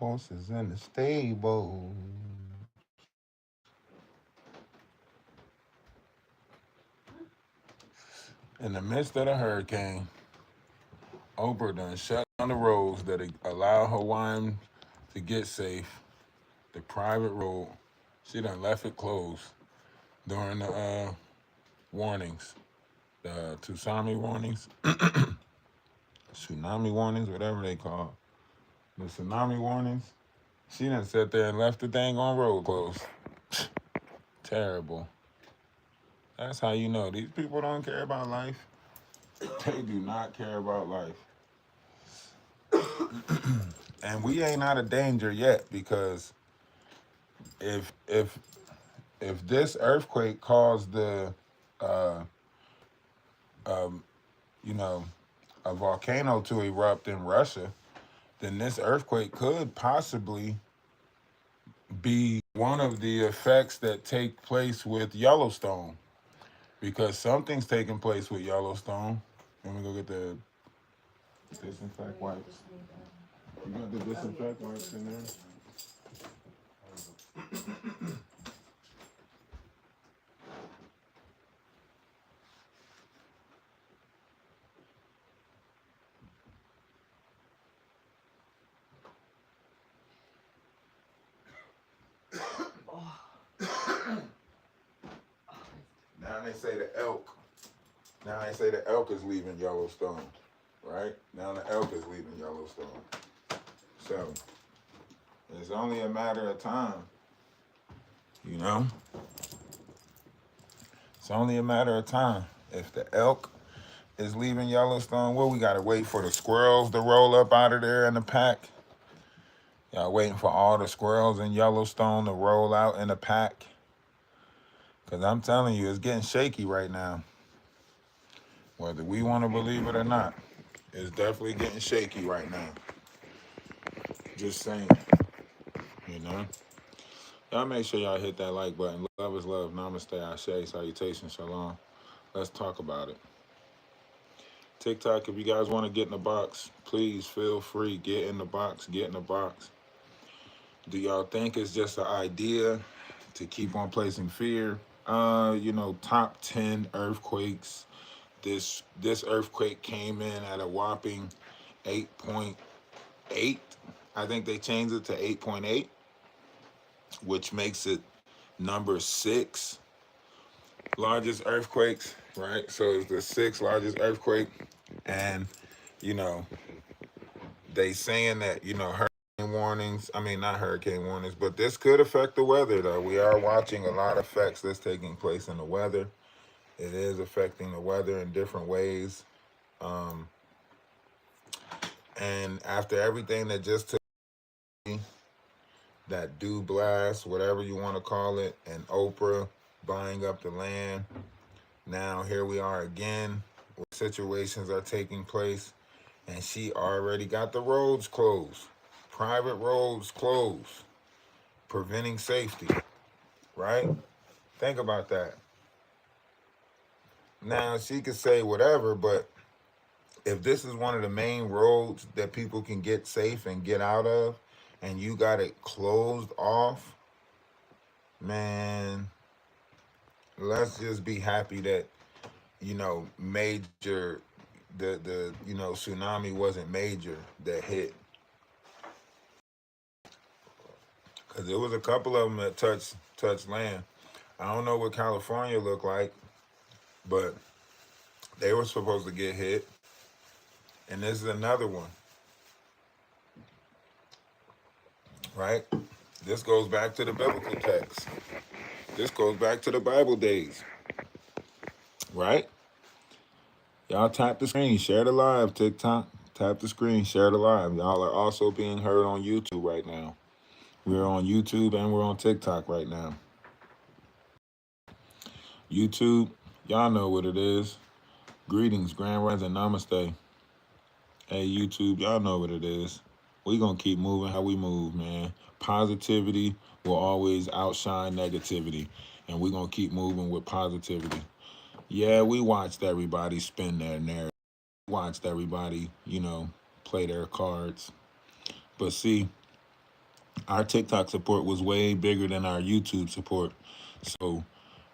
horses in the stable. In the midst of the hurricane, Oprah done shut down the roads that allow Hawaiian to get safe. The private road, she done left it closed during the warnings, the Tsunami warnings, tsunami warnings, whatever they call the tsunami warnings. She done sat there and left the dang on road closed. Terrible. That's how you know these people don't care about life. They do not care about life. And we ain't out of danger yet because if if this earthquake caused the uh um you know a volcano to erupt in Russia, then this earthquake could possibly be one of the effects that take place with Yellowstone because something's taking place with Yellowstone. Let me go get the disinfect wipes. You got the disinfect wipes in there? Now they say the elk. Now they say the elk is leaving Yellowstone, right? Now the elk is leaving Yellowstone. So it's only a matter of time, you know? It's only a matter of time. If the elk is leaving Yellowstone, well, we gotta wait for the squirrels to roll up out of there in the pack. Y'all waiting for all the squirrels in Yellowstone to roll out in a pack? Because I'm telling you, it's getting shaky right now. Whether we want to believe it or not, it's definitely getting shaky right now. Just saying, you know? Y'all make sure y'all hit that like button. Love is love. Namaste, Ashe, salutation, shalom. Let's talk about it. TikTok, if you guys want to get in the box, please feel free. Get in the box. Get in the box. Do y'all think it's just an idea to keep on placing fear? Top 10 earthquakes. This earthquake came in at a whopping 8.8. I think they changed it to 8.8, which makes it number 6 largest earthquakes, right? So it's the 6th largest earthquake. And, you know, they saying that, hurricane warnings, I mean, not hurricane warnings, but this could affect the weather, though. We are watching a lot of effects that's taking place in the weather. It is affecting the weather in different ways. And after everything that just took me, that do blast, whatever you want to call it, and Oprah buying up the land, now here we are again, where situations are taking place, and she already got the roads closed, private roads closed, preventing safety, right? Think about that. Now, she could say whatever, but if this is one of the main roads that people can get safe and get out of, and you got it closed off, man, let's just be happy that, major, the tsunami wasn't major that hit. Because there was a couple of them that touched land. I don't know what California looked like, but they were supposed to get hit. And this is another one, right? This goes back to the biblical text. This goes back to the Bible days, right? Y'all tap the screen, share the live, TikTok. Tap the screen, share the live. Y'all are also being heard on YouTube right now. We're on YouTube and we're on TikTok right now. YouTube, y'all know what it is. Greetings, Grand Rise and Namaste. Hey, YouTube, y'all know what it is. We gonna keep moving how we move, man. Positivity will always outshine negativity, and we gonna keep moving with positivity. Yeah, we watched everybody spin their narrative. We watched everybody, play their cards. But see, Our TikTok support was way bigger than our YouTube support. So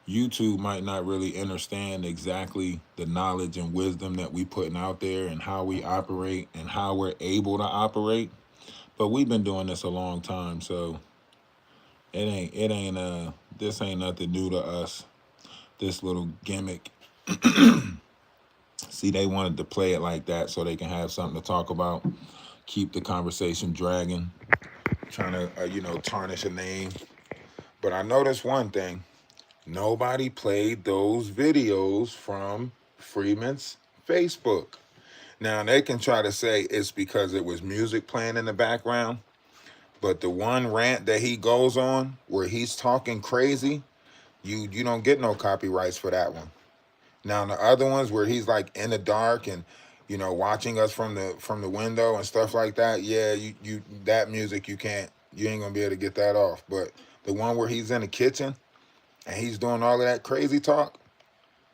YouTube might not really understand exactly the knowledge and wisdom that we putting out there and how we operate and how we're able to operate. But we've been doing this a long time, so it ain't this ain't nothing new to us. This little gimmick. See, they wanted to play it like that so they can have something to talk about, keep the conversation dragging, trying to tarnish a name. But I noticed one thing: nobody played those videos from Freeman's Facebook. Now they can try to say it's because it was music playing in the background, but the one rant that he goes on where he's talking crazy, you don't get no copyrights for that one. Now the other ones where he's like in the dark and watching us from the window and stuff like that, yeah, you that music you ain't gonna be able to get that off. But the one where he's in the kitchen and he's doing all of that crazy talk,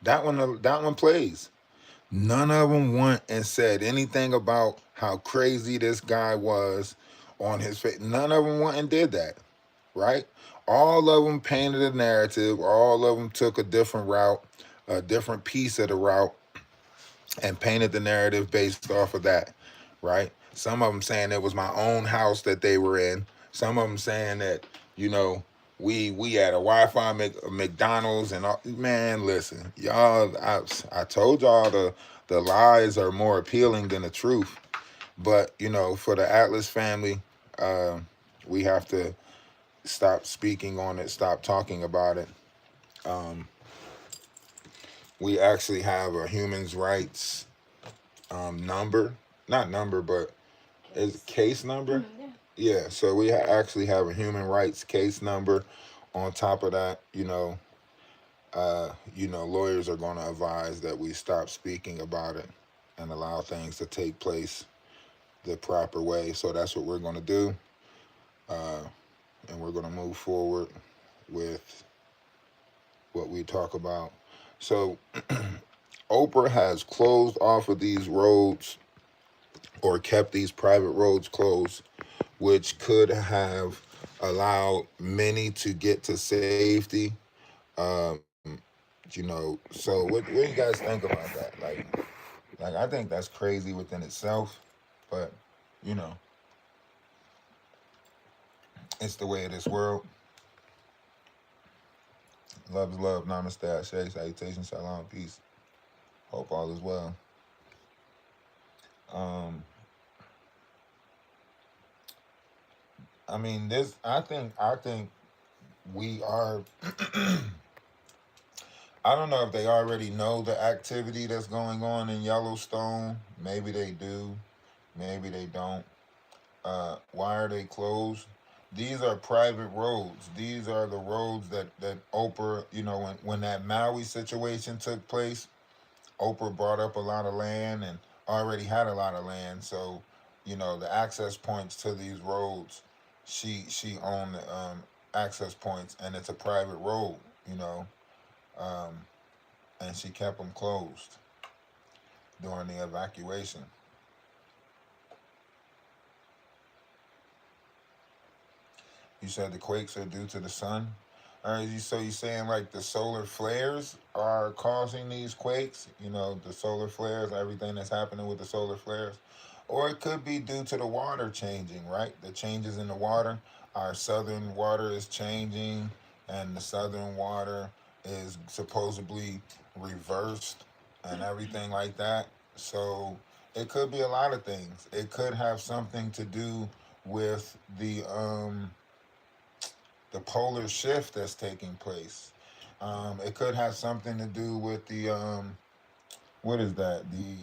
that one plays. None of them went and said anything about how crazy this guy was on his face. None of them went and did that, right? All of them painted a narrative. All of them took a different route, a different piece of the route, and painted the narrative based off of that, right? Some of them saying it was my own house that they were in. Some of them saying that we had a Wi-Fi McDonald's and all. Man, listen, y'all, I told y'all the lies are more appealing than the truth. But for the Atlas family, uh, we have to stop speaking on it, stop talking about it. Um, we actually have a human rights number, not number, but is case number. Yeah, so we actually have a human rights case number. On top of that, lawyers are going to advise that we stop speaking about it and allow things to take place the proper way. So that's what we're going to do, uh, and we're going to move forward with what we talk about. So Oprah has closed off of these roads or kept these private roads closed, which could have allowed many to get to safety. Um, so what do you guys think about that? Like I think that's crazy within itself, but you know, it's the way of this world. Love is love, namaste, ashe, salutation, shalom, peace. Hope all is well. Um, I mean, this. I think we are. I don't know if they already know the activity that's going on in Yellowstone. Maybe they do. Maybe they don't. Why are they closed? These are private roads. These are the roads that Oprah, when that Maui situation took place, Oprah brought up a lot of land and already had a lot of land. So, the access points to these roads, she owned the access points, and it's a private road, you know, um, and she kept them closed during the evacuation. You said the quakes are due to the sun. So you saying like the solar flares are causing these quakes? The solar flares, everything that's happening with the solar flares, or it could be due to the water changing, right? The changes in the water. Our southern water is changing, and the southern water is supposedly reversed, and everything like that. So it could be a lot of things. It could have something to do with the polar shift that's taking place. It could have something to do with the what is that? The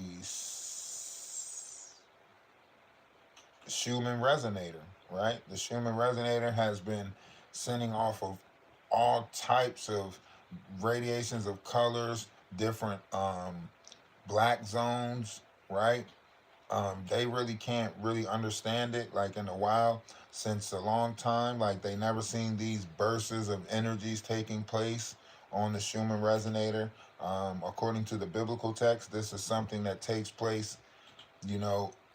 Schumann resonator, right? The Schumann resonator has been sending off of all types of radiations of colors, different black zones, right? They really can't really understand it like in the wild since a long time. Like they never seen these bursts of energies taking place on the Schumann resonator. According to the biblical text, this is something that takes place,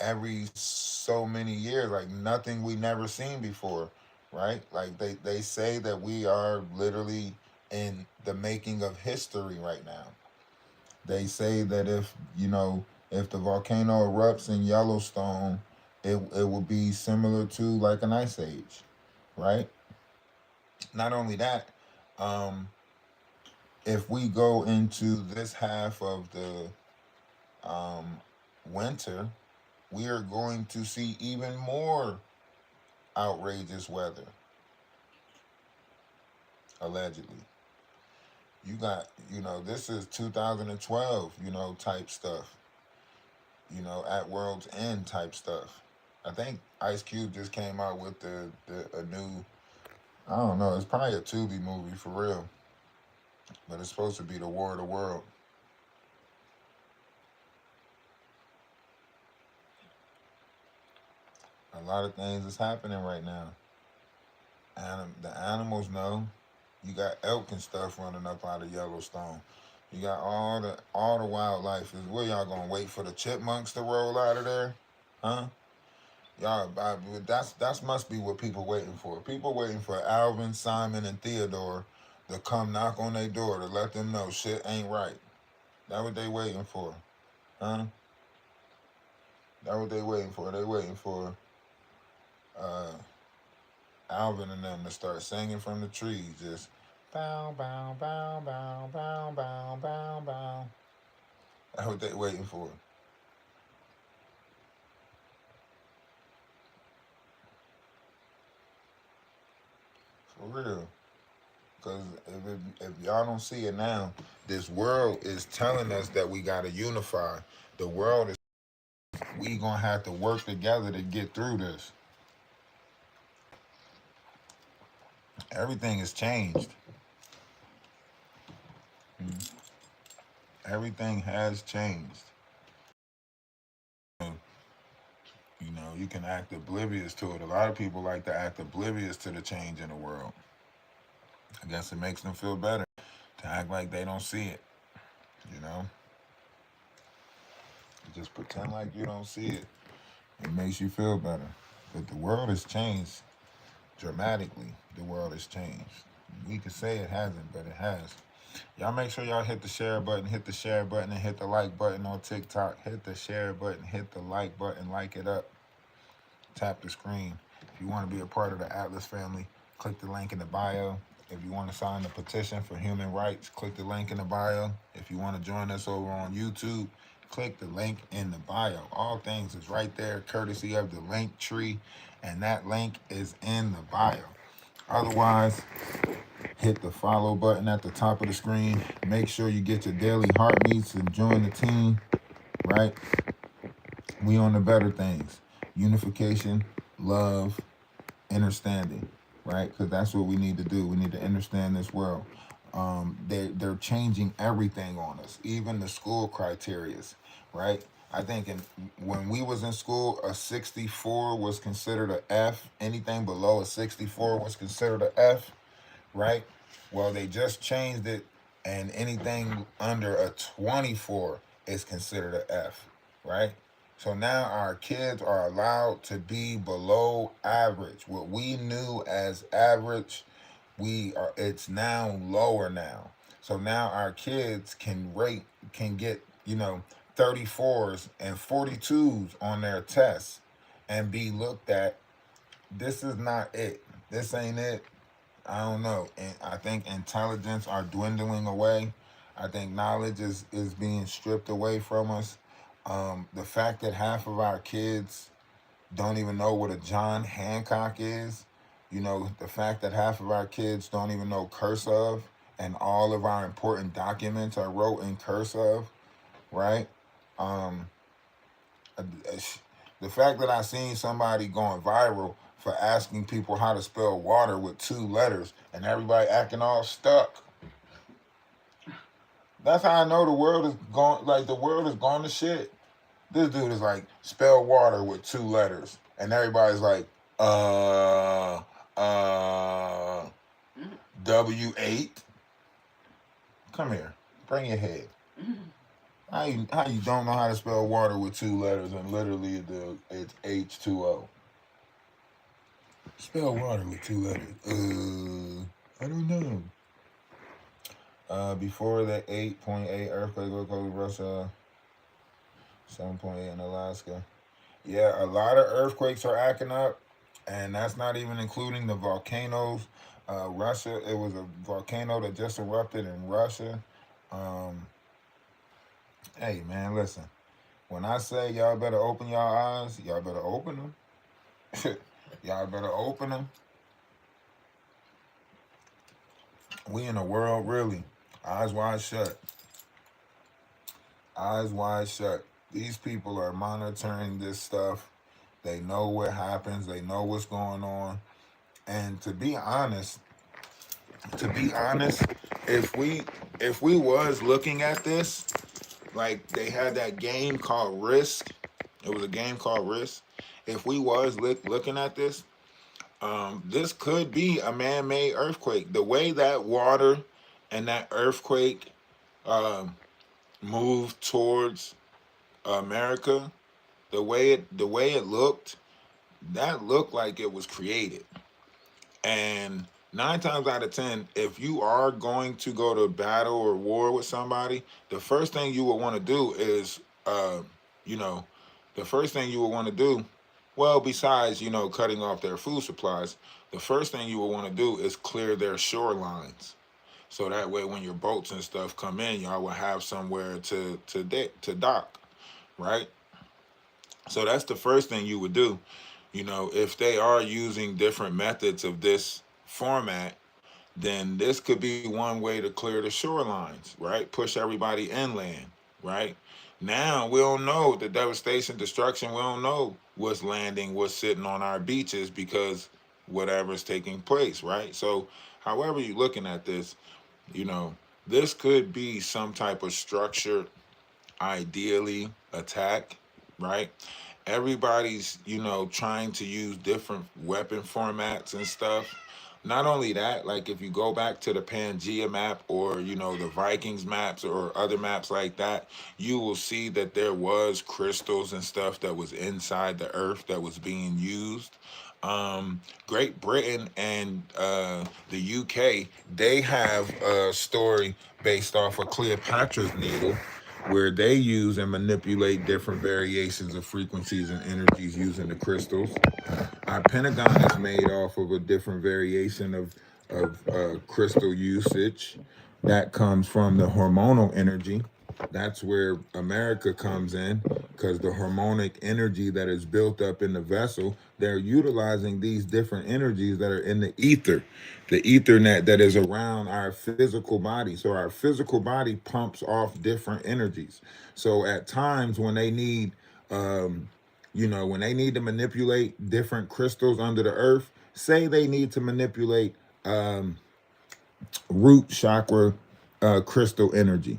every so many years, like nothing we never seen before. right? Like they say that we are literally in the making of history right now. They say that if the volcano erupts in Yellowstone, it will be similar to like an ice age, right? Not only that, um, if we go into this half of the um, winter, we are going to see even more outrageous weather, allegedly. You got, this is 2012, type stuff, at world's end type stuff. I think Ice Cube just came out with a new, I don't know, it's probably a Tubi movie for real, but it's supposed to be the War of the World. A lot of things is happening right now. The animals know. You got elk and stuff running up out of Yellowstone. You got all the wildlife. Is where y'all gonna wait for the chipmunks to roll out of there? Huh? That's must be what people waiting for. People waiting for Alvin, Simon, and Theodore to come knock on their door to let them know shit ain't right. That what they waiting for, huh? That what they waiting for. They waiting for uh, Alvin and them to start singing from the trees, just bow bow bow bow bow bow bow bow. That's what they waiting for. For real. Because if y'all don't see it now, this world is telling us that we got to unify. The world is, we going to have to work together to get through this. Everything has changed. Everything has changed. You can act oblivious to it. A lot of people like to act oblivious to the change in the world. I guess it makes them feel better to act like they don't see it. You know, just pretend like you don't see it. It makes you feel better. But the world has changed dramatically. The world has changed. We could say it hasn't, but it has. Y'all make sure y'all hit the share button, and hit the like button on TikTok. Hit the share button, hit the like button, like it up. Tap the screen. If you want to be a part of the Atlas family, click the link in the bio. If you want to sign the petition for human rights, click the link in the bio. If you want to join us over on YouTube, click the link in the bio. All things is right there, courtesy of the link tree, and that link is in the bio. Otherwise, hit the follow button at the top of the screen. Make sure you get your daily heartbeats and join the team, right? We on the better things. Unification, love, understanding, right? Because that's what we need to do. We need to understand this world. They're changing everything on us, even the school criterias, right? I think when we was in school, a 64 was considered a F. Anything below a 64 was considered a F, right? Well, they just changed it, and anything under a 24 is considered a F, right? So now our kids are allowed to be below average. What we knew as average, it's now lower now. So now our kids can get, 34s and 42s on their tests and be looked at. This is not it. This ain't it. I don't know. And I think intelligence are dwindling away. I think knowledge is being stripped away from us. The fact that half of our kids don't even know what a John Hancock is, the fact that half of our kids don't even know cursive and all of our important documents are wrote in cursive, right? Um, the fact that I seen somebody going viral for asking people how to spell water with 2 letters and everybody acting all stuck. That's how I know the world is going. Like the world is going to shit. This dude is like, spell water with 2 letters. And everybody's like, W8. Come here. Bring your head. How you don't know how to spell water with 2 letters and literally it's H2O? Spell water with 2 letters. I don't know. Before the 8.8 earthquake over Russia, 7.8 in Alaska. Yeah, a lot of earthquakes are acting up, and that's not even including the volcanoes. Russia, it was a volcano that just erupted in Russia. Um, hey, man, listen. When I say y'all better open y'all eyes, y'all better open them. Y'all better open them. We in a world, really. Eyes wide shut. Eyes wide shut. These people are monitoring this stuff. They know what happens. They know what's going on. And to be honest, if we was looking at this, like they had that game called Risk. It was a game called Risk. If we was looking at this, this could be a man-made earthquake. The way that water and that earthquake um, moved towards America, the way it looked, that looked like it was created. And 9 times out of 10, if you are going to go to battle or war with somebody, the first thing you would want to do is, you know, the first thing you would want to do, well, besides, cutting off their food supplies, the first thing you would want to do is clear their shorelines. So that way, when your boats and stuff come in, y'all will have somewhere to dock, right? So that's the first thing you would do. If they are using different methods of this format, then this could be one way to clear the shorelines, right? Push everybody inland, right? Now we don't know the devastation, destruction. We don't know what's landing, what's sitting on our beaches because whatever's taking place, right? So, however you're looking at this, you know, this could be some type of structured, ideally, attack, right? Everybody's, trying to use different weapon formats and stuff. Not only that, like if you go back to the Pangea map or, the Vikings maps or other maps like that, you will see that there was crystals and stuff that was inside the earth that was being used. Great Britain and the UK, they have a story based off of Cleopatra's needle where they use and manipulate different variations of frequencies and energies using the crystals. Our Pentagon is made off of a different variation of crystal usage that comes from the hormonal energy. That's where America comes in because the hormonic energy that is built up in the vessel, they're utilizing these different energies that are in the ethernet that is around our physical body. So our physical body pumps off different energies. So at times um, when they need to manipulate different crystals under the earth, say they need to manipulate um, root chakra crystal energy.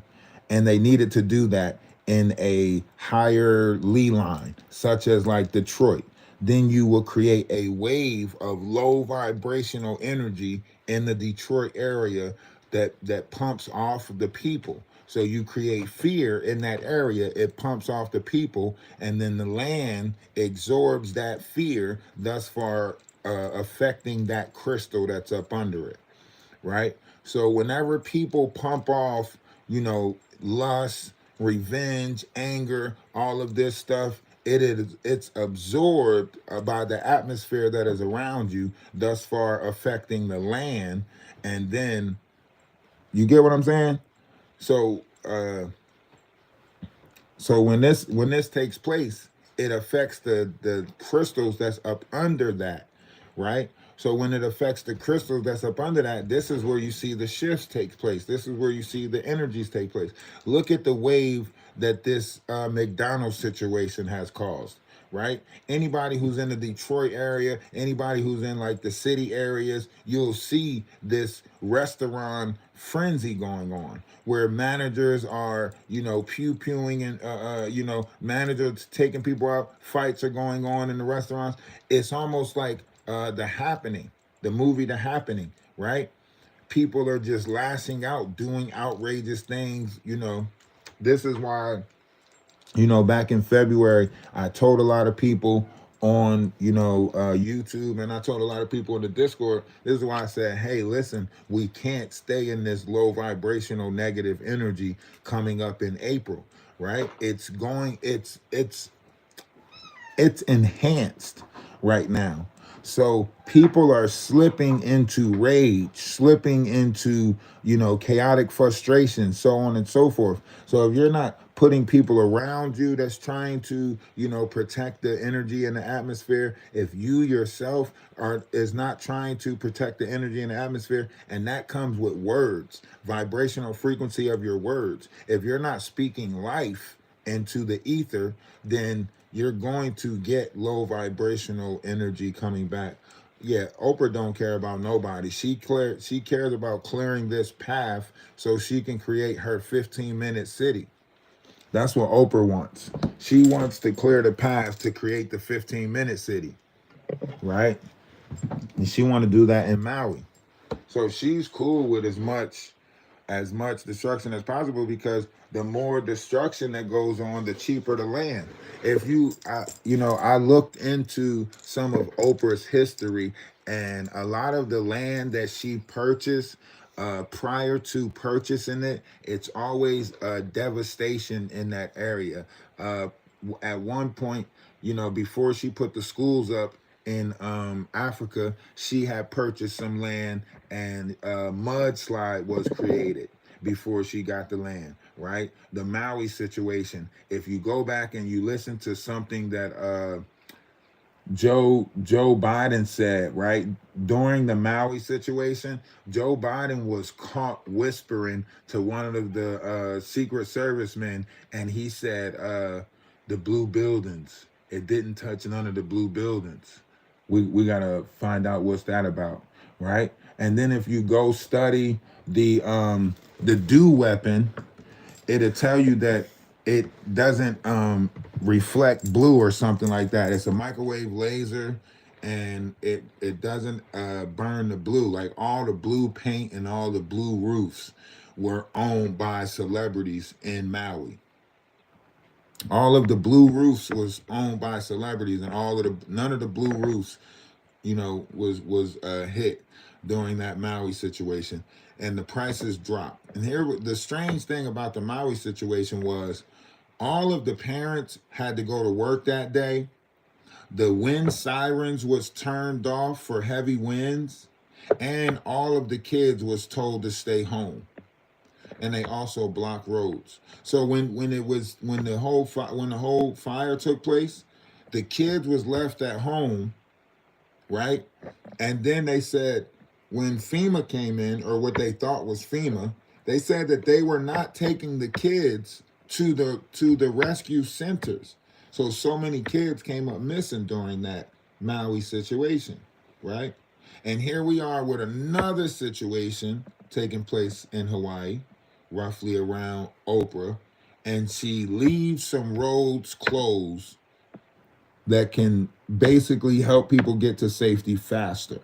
And they needed to do that in a higher Lee line, such as like Detroit. Then you will create a wave of low vibrational energy in the Detroit area that pumps off the people. So you create fear in that area, it pumps off the people, and then the land absorbs that fear, thus far affecting that crystal that's up under it, right? So whenever people pump off, lust, revenge, anger, all of this stuff, it's absorbed by the atmosphere that is around you, thus far affecting the land, and then you get what I'm saying. So when this takes place, it affects the crystals that's up under that, right? So when it affects the crystals that's up under that, this is where you see the shifts take place. This is where you see the energies take place. Look at the wave that this McDonald's situation has caused, right? Anybody who's in the Detroit area, anybody who's in like the city areas, you'll see this restaurant frenzy going on where managers are, pew pewing and, managers taking people out. Fights are going on in the restaurants. It's almost like The Happening, the movie The Happening, right? People are just lashing out, doing outrageous things. This is why back in February, I told a lot of people on YouTube, and I told a lot of people in the Discord. This is why I said, hey, listen, we can't stay in this low vibrational negative energy coming up in April, right? It's enhanced right now. So people are slipping into rage, slipping into, chaotic frustration, so on and so forth. So if you're not putting people around you that's trying to, protect the energy in the atmosphere, if you yourself is not trying to protect the energy in the atmosphere, and that comes with words, vibrational frequency of your words. If you're not speaking life into the ether, then you're going to get low vibrational energy coming back. Yeah, Oprah don't care about nobody. She cares about clearing this path so she can create her 15-minute city. That's what Oprah wants. She wants to clear the path to create the 15-minute city, right? And she want to do that in Maui. So she's cool with as much destruction as possible, because the more destruction that goes on, the cheaper the land. If I looked into some of Oprah's history, and a lot of the land that she purchased prior to purchasing it, it's always devastation in that area. At one point, before she put the schools up in Africa, she had purchased some land, and a mudslide was created before she got the land, right? The Maui situation, if you go back and you listen to something that Joe Biden said, right? During the Maui situation, Joe Biden was caught whispering to one of the Secret Service men, and he said, the blue buildings. It didn't touch none of the blue buildings. We gotta find out what's that about, right? And then if you go study the dew weapon, it'll tell you that it doesn't reflect blue or something like that. It's a microwave laser, and it doesn't burn the blue. Like all the blue paint and all the blue roofs were owned by celebrities in Maui. All of the blue roofs was owned by celebrities, and none of the blue roofs, was hit during that Maui situation, and the prices dropped. And here, the strange thing about the Maui situation was, all of the parents had to go to work that day. The wind sirens was turned off for heavy winds, and all of the kids was told to stay home. And they also blocked roads. So when the whole fire took place, the kids was left at home, right? And then they said, when FEMA came in, or what they thought was FEMA, they said that they were not taking the kids to the rescue centers. So many kids came up missing during that Maui situation, right? And here we are with another situation taking place in Hawaii, roughly around Oprah, and she leaves some roads closed that can basically help people get to safety faster.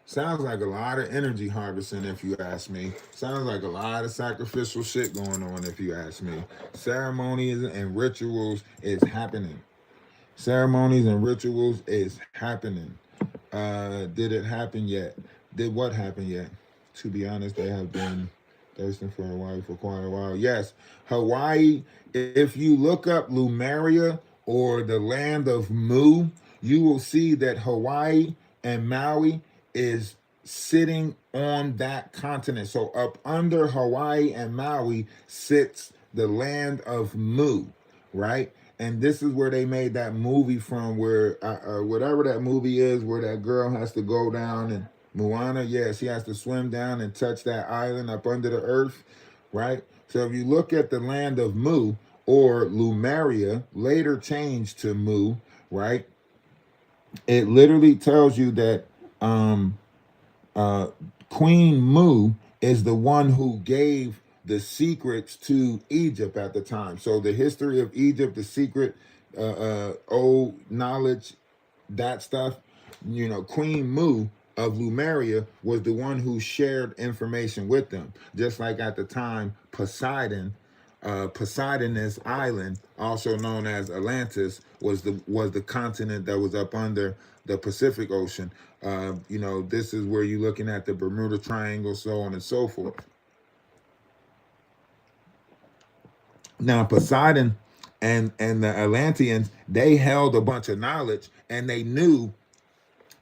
Sounds like a lot of energy harvesting, if you ask me. Sounds like a lot of sacrificial shit going on, if you ask me. Ceremonies and rituals is happening. Ceremonies and rituals is happening. Did it happen yet? Did what happen yet? To be honest, they have been thirsting for Hawaii for quite a while. Yes, Hawaii, if you look up Lumeria or the land of Mu, you will see that Hawaii and Maui is sitting on that continent. So up under Hawaii and Maui sits the land of Mu, right? And this is where they made that movie from, where whatever that movie is, where that girl has to go down, and Moana, yeah, she has to swim down and touch that island up under the earth, right? So if you look at the land of Mu, or Lumeria, later changed to Mu, right? It literally tells you that uh, Queen Mu is the one who gave the secrets to Egypt at the time. So the history of Egypt, the secret, old knowledge, that stuff, Queen Mu of Lumeria was the one who shared information with them. Just like at the time, Poseidon Poseidon's island, also known as Atlantis, was the continent that was up under the Pacific Ocean. This is where you're looking at the Bermuda Triangle, so on and so forth. Now Poseidon and the Atlanteans, they held a bunch of knowledge, and they knew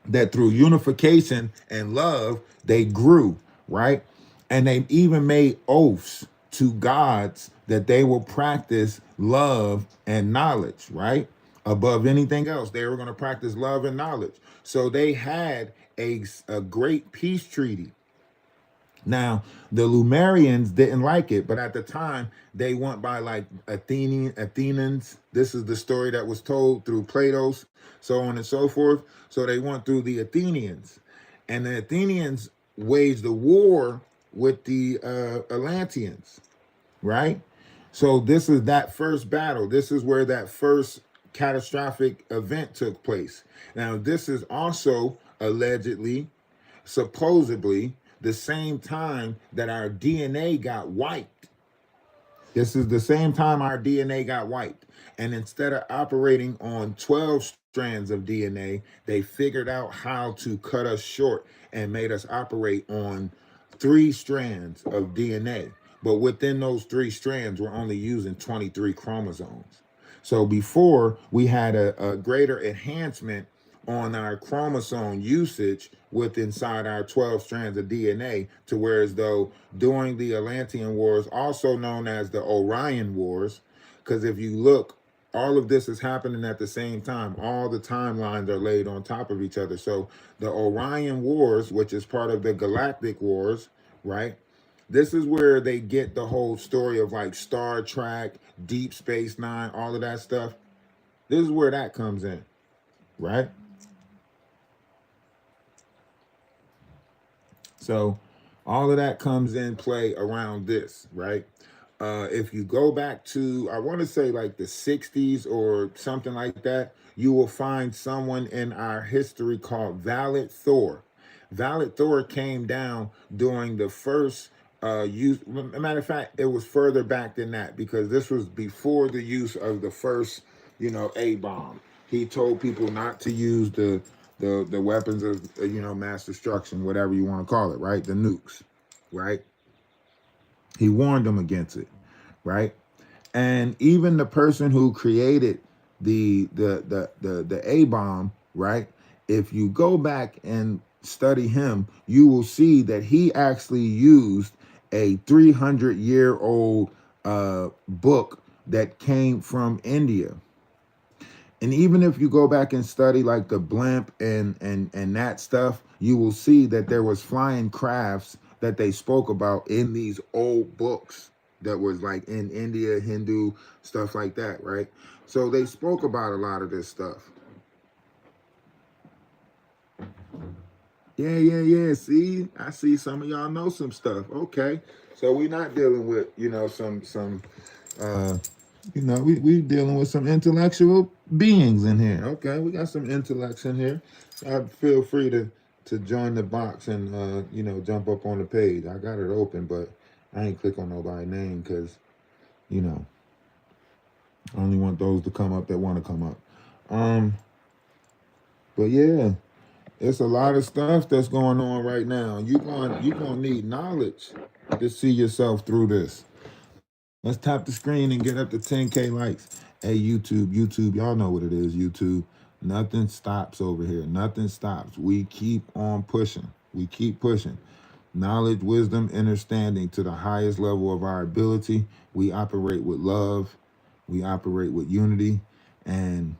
that through unification and love, they grew, right? And they even made oaths to gods that they will practice love and knowledge, right? Above anything else, they were going to practice love and knowledge. So they had a great peace treaty. Now, the Lumerians didn't like it, but at the time they went by like Athenians. This is the story that was told through Plato's, so on and so forth. So they went through the Athenians, and the Athenians waged a war with the Atlanteans, right? So this is that first battle. This is where that first catastrophic event took place. Now, this is also allegedly, supposedly, the same time that our DNA got wiped. This is the same time our DNA got wiped. And instead of operating on 12 strands of DNA, they figured out how to cut us short and made us operate on 3 strands of DNA. But within those 3 strands, we're only using 23 chromosomes. So before, we had a greater enhancement on our chromosome usage with inside our 12 strands of DNA, to whereas though during the Atlantean Wars, also known as the Orion Wars, because if you look, all of this is happening at the same time. All the timelines are laid on top of each other. So the Orion Wars, which is part of the Galactic Wars, right? This is where they get the whole story of like Star Trek, Deep Space Nine, all of that stuff. This is where that comes in, right? So all of that comes in play around this, right? If you go back to, I want to say like the 60s or something like that, you will find someone in our history called Valid Thor. Valid Thor came down during the first use. Matter of fact, it was further back than that, because this was before the use of the first, A-bomb. He told people not to use the weapons of mass destruction, whatever you want to call it, right? The nukes, right? He warned them against it, right? And even the person who created the A-bomb, right? If you go back and study him, you will see that he actually used a 300-year-old book that came from India. And even if you go back and study like the blimp and that stuff, you will see that there was flying crafts that they spoke about in these old books that was like in India, Hindu, stuff like that, right? So they spoke about a lot of this stuff. Yeah. See, I see some of y'all know some stuff. Okay. So we're not dealing with, we dealing with some intellectual beings in here. Okay, we got some intellects in here. Feel free to join the box and jump up on the page. I got it open, but I ain't click on nobody's name because I only want those to come up that want to come up. But yeah, it's a lot of stuff that's going on right now. You're gonna need knowledge to see yourself through this. Let's tap the screen and get up to 10K likes. Hey, YouTube, y'all know what it is, YouTube. Nothing stops over here. Nothing stops. We keep on pushing. We keep pushing. Knowledge, wisdom, understanding to the highest level of our ability. We operate with love. We operate with unity. And,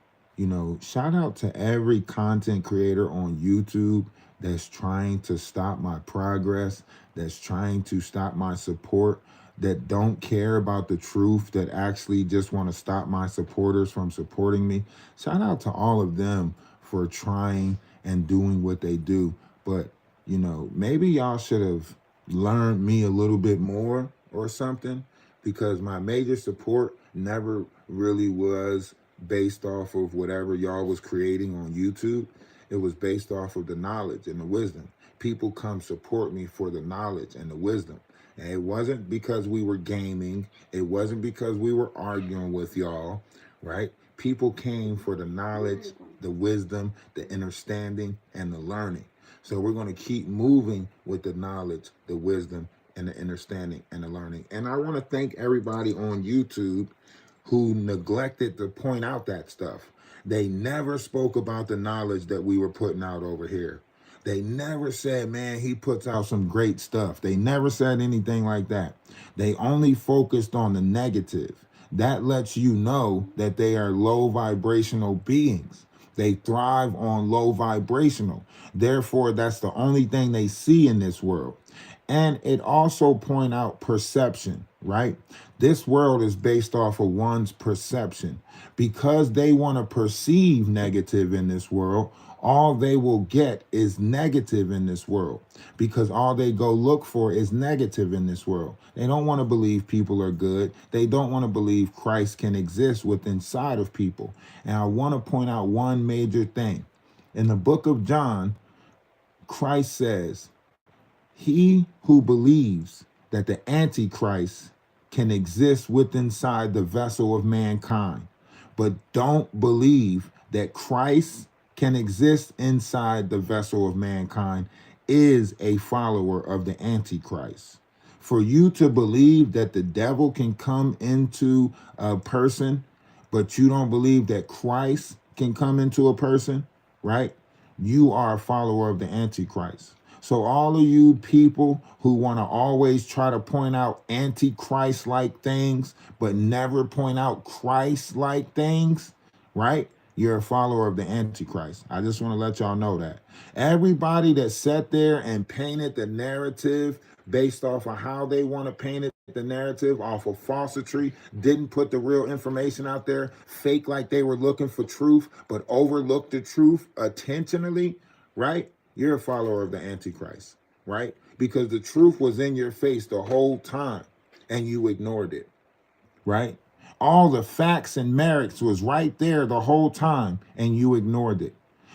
shout out to every content creator on YouTube that's trying to stop my progress, that's trying to stop my support, that don't care about the truth, that actually just want to stop my supporters from supporting me. Shout out to all of them for trying and doing what they do. But, maybe y'all should have learned me a little bit more or something, because my major support never really was based off of whatever y'all was creating on YouTube. It was based off of the knowledge and the wisdom. People come support me for the knowledge and the wisdom. And it wasn't because we were gaming. It wasn't because we were arguing with y'all, right? People came for the knowledge, the wisdom, the understanding, and the learning. So we're going to keep moving with the knowledge, the wisdom, and the understanding and the learning. And I want to thank everybody on YouTube who neglected to point out that stuff. They never spoke about the knowledge that we were putting out over here. They never said, man, he puts out some great stuff. They never said anything like that. They only focused on the negative. That lets you know that they are low vibrational beings. They thrive on low vibrational. Therefore, that's the only thing they see in this world. And it also point out perception, right? This world is based off of one's perception. Because they want to perceive negative in this world, all they will get is negative in this world. Because all they go look for is negative in this world. They don't want to believe people are good. They don't want to believe Christ can exist within inside of people. And I want to point out one major thing. In the book of John, Christ says, he who believes that the Antichrist can exist within inside the vessel of mankind, but don't believe that Christ can exist inside the vessel of mankind, is a follower of the Antichrist. For you to believe that the devil can come into a person, but you don't believe that Christ can come into a person, right? You are a follower of the Antichrist. So all of you people who want to always try to point out Antichrist-like things, but never point out Christ-like things, right? You're a follower of the Antichrist. I just want to let y'all know that. Everybody that sat there and painted the narrative based off of how they want to paint it, the narrative off of falsity, didn't put the real information out there, fake like they were looking for truth, but overlooked the truth intentionally, right? You're a follower of the Antichrist, right? Because the truth was in your face the whole time and you ignored it, right? All the facts and merits was right there the whole time and you ignored it.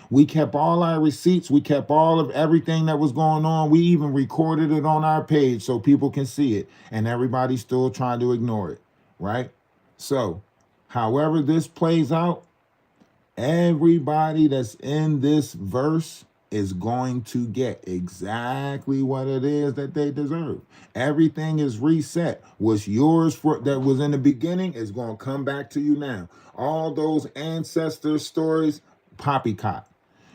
We kept all our receipts. We kept all of everything that was going on. We even recorded it on our page so people can see it. And everybody's still trying to ignore it, right? So, however this plays out, everybody that's in this verse is going to get exactly what it is that they deserve. Everything is reset. What's yours for that was in the beginning is going to come back to you now. All those ancestor stories, poppycock.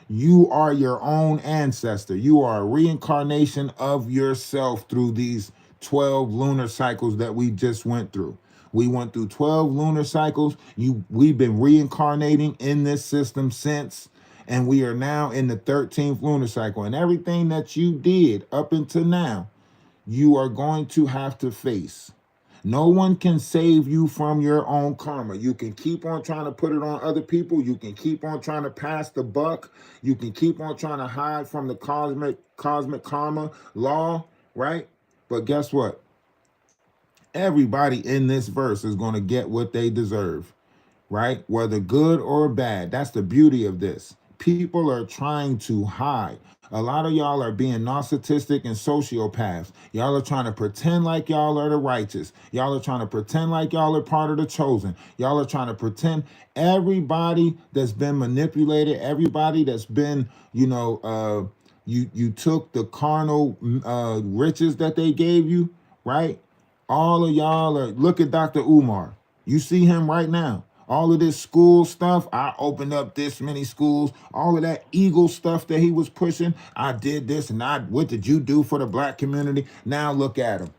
You are your own ancestor. You are a reincarnation of yourself through these 12 lunar cycles that we just went through. We went through 12 lunar cycles. We've been reincarnating in this system since, and we are now in the 13th lunar cycle. And everything that you did up until now, you are going to have to face. No one can save you from your own karma. You can keep on trying to put it on other people. You can keep on trying to pass the buck. You can keep on trying to hide from the cosmic karma law, right? But guess what? Everybody in this verse is going to get what they deserve, right? Whether good or bad. That's the beauty of this. People are trying to hide. A lot of y'all are being narcissistic and sociopaths. Y'all are trying to pretend like y'all are the righteous. Y'all are trying to pretend like y'all are part of the chosen. Y'all are trying to pretend everybody that's been manipulated, everybody that's been, you took the carnal riches that they gave you, right? All of y'all are, look at Dr. Umar. You see him right now. All of this school stuff, I opened up this many schools, all of that eagle stuff that he was pushing, I did this and what did you do for the black community? Now look at him.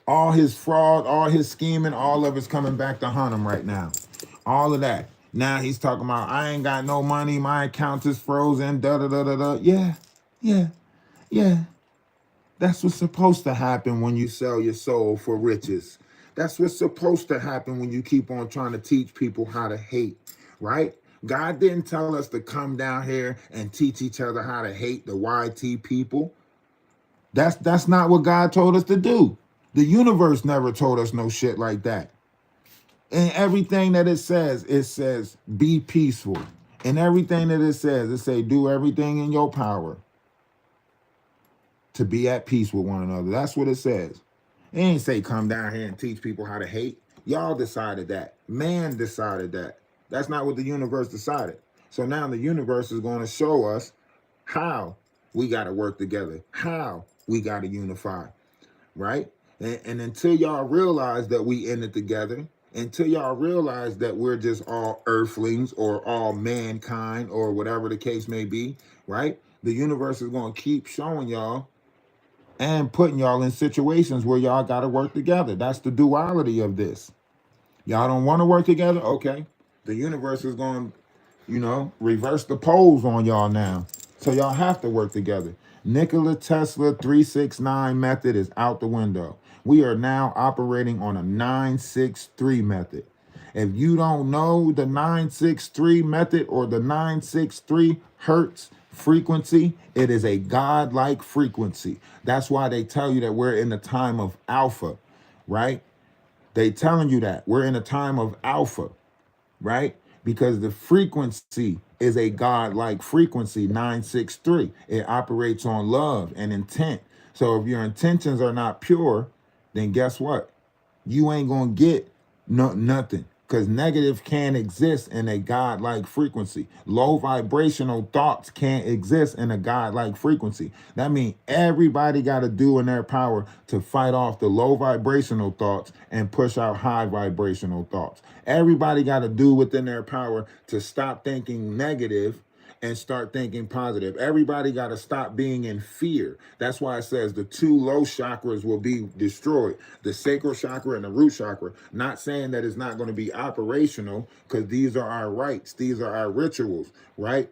All his fraud, all his scheming, all of it's coming back to haunt him right now. All of that. Now he's talking about, I ain't got no money, my account is frozen, da-da-da-da-da. Yeah. That's what's supposed to happen when you sell your soul for riches. That's what's supposed to happen when you keep on trying to teach people how to hate, right? God didn't tell us to come down here and teach each other how to hate the YT people. That's not what God told us to do. The universe never told us no shit like that. And everything that it says, be peaceful. And everything that it says, do everything in your power to be at peace with one another. That's what it says. He ain't say come down here and teach people how to hate. Y'all decided that. Man decided that. That's not what the universe decided. So now the universe is going to show us how we got to work together, how we got to unify, right? And until y'all realize that we in it together, until y'all realize that we're just all earthlings or all mankind or whatever the case may be, right? The universe is going to keep showing y'all and putting y'all in situations where y'all got to work together. That's the duality of this. Y'all don't want to work together? Okay. The universe is going to, reverse the poles on y'all now. So y'all have to work together. Nikola Tesla 369 method is out the window. We are now operating on a 963 method. If you don't know the 963 method or the 963 hertz frequency, it is a godlike frequency. That's why they tell you that we're in the time of alpha, right? They telling you that we're in a time of alpha, right? Because the frequency is a godlike frequency, 963. It operates on love and intent. So if your intentions are not pure, then guess what? You ain't gonna get nothing. Because negative can't exist in a godlike frequency. Low vibrational thoughts can't exist in a godlike frequency. That means everybody got to do in their power to fight off the low vibrational thoughts and push out high vibrational thoughts. Everybody got to do within their power to stop thinking negative and start thinking positive. Everybody got to stop being in fear. That's why it says the two low chakras will be destroyed, the sacral chakra and the root chakra. Not saying that it's not going to be operational, because these are our rites, these are our rituals, right?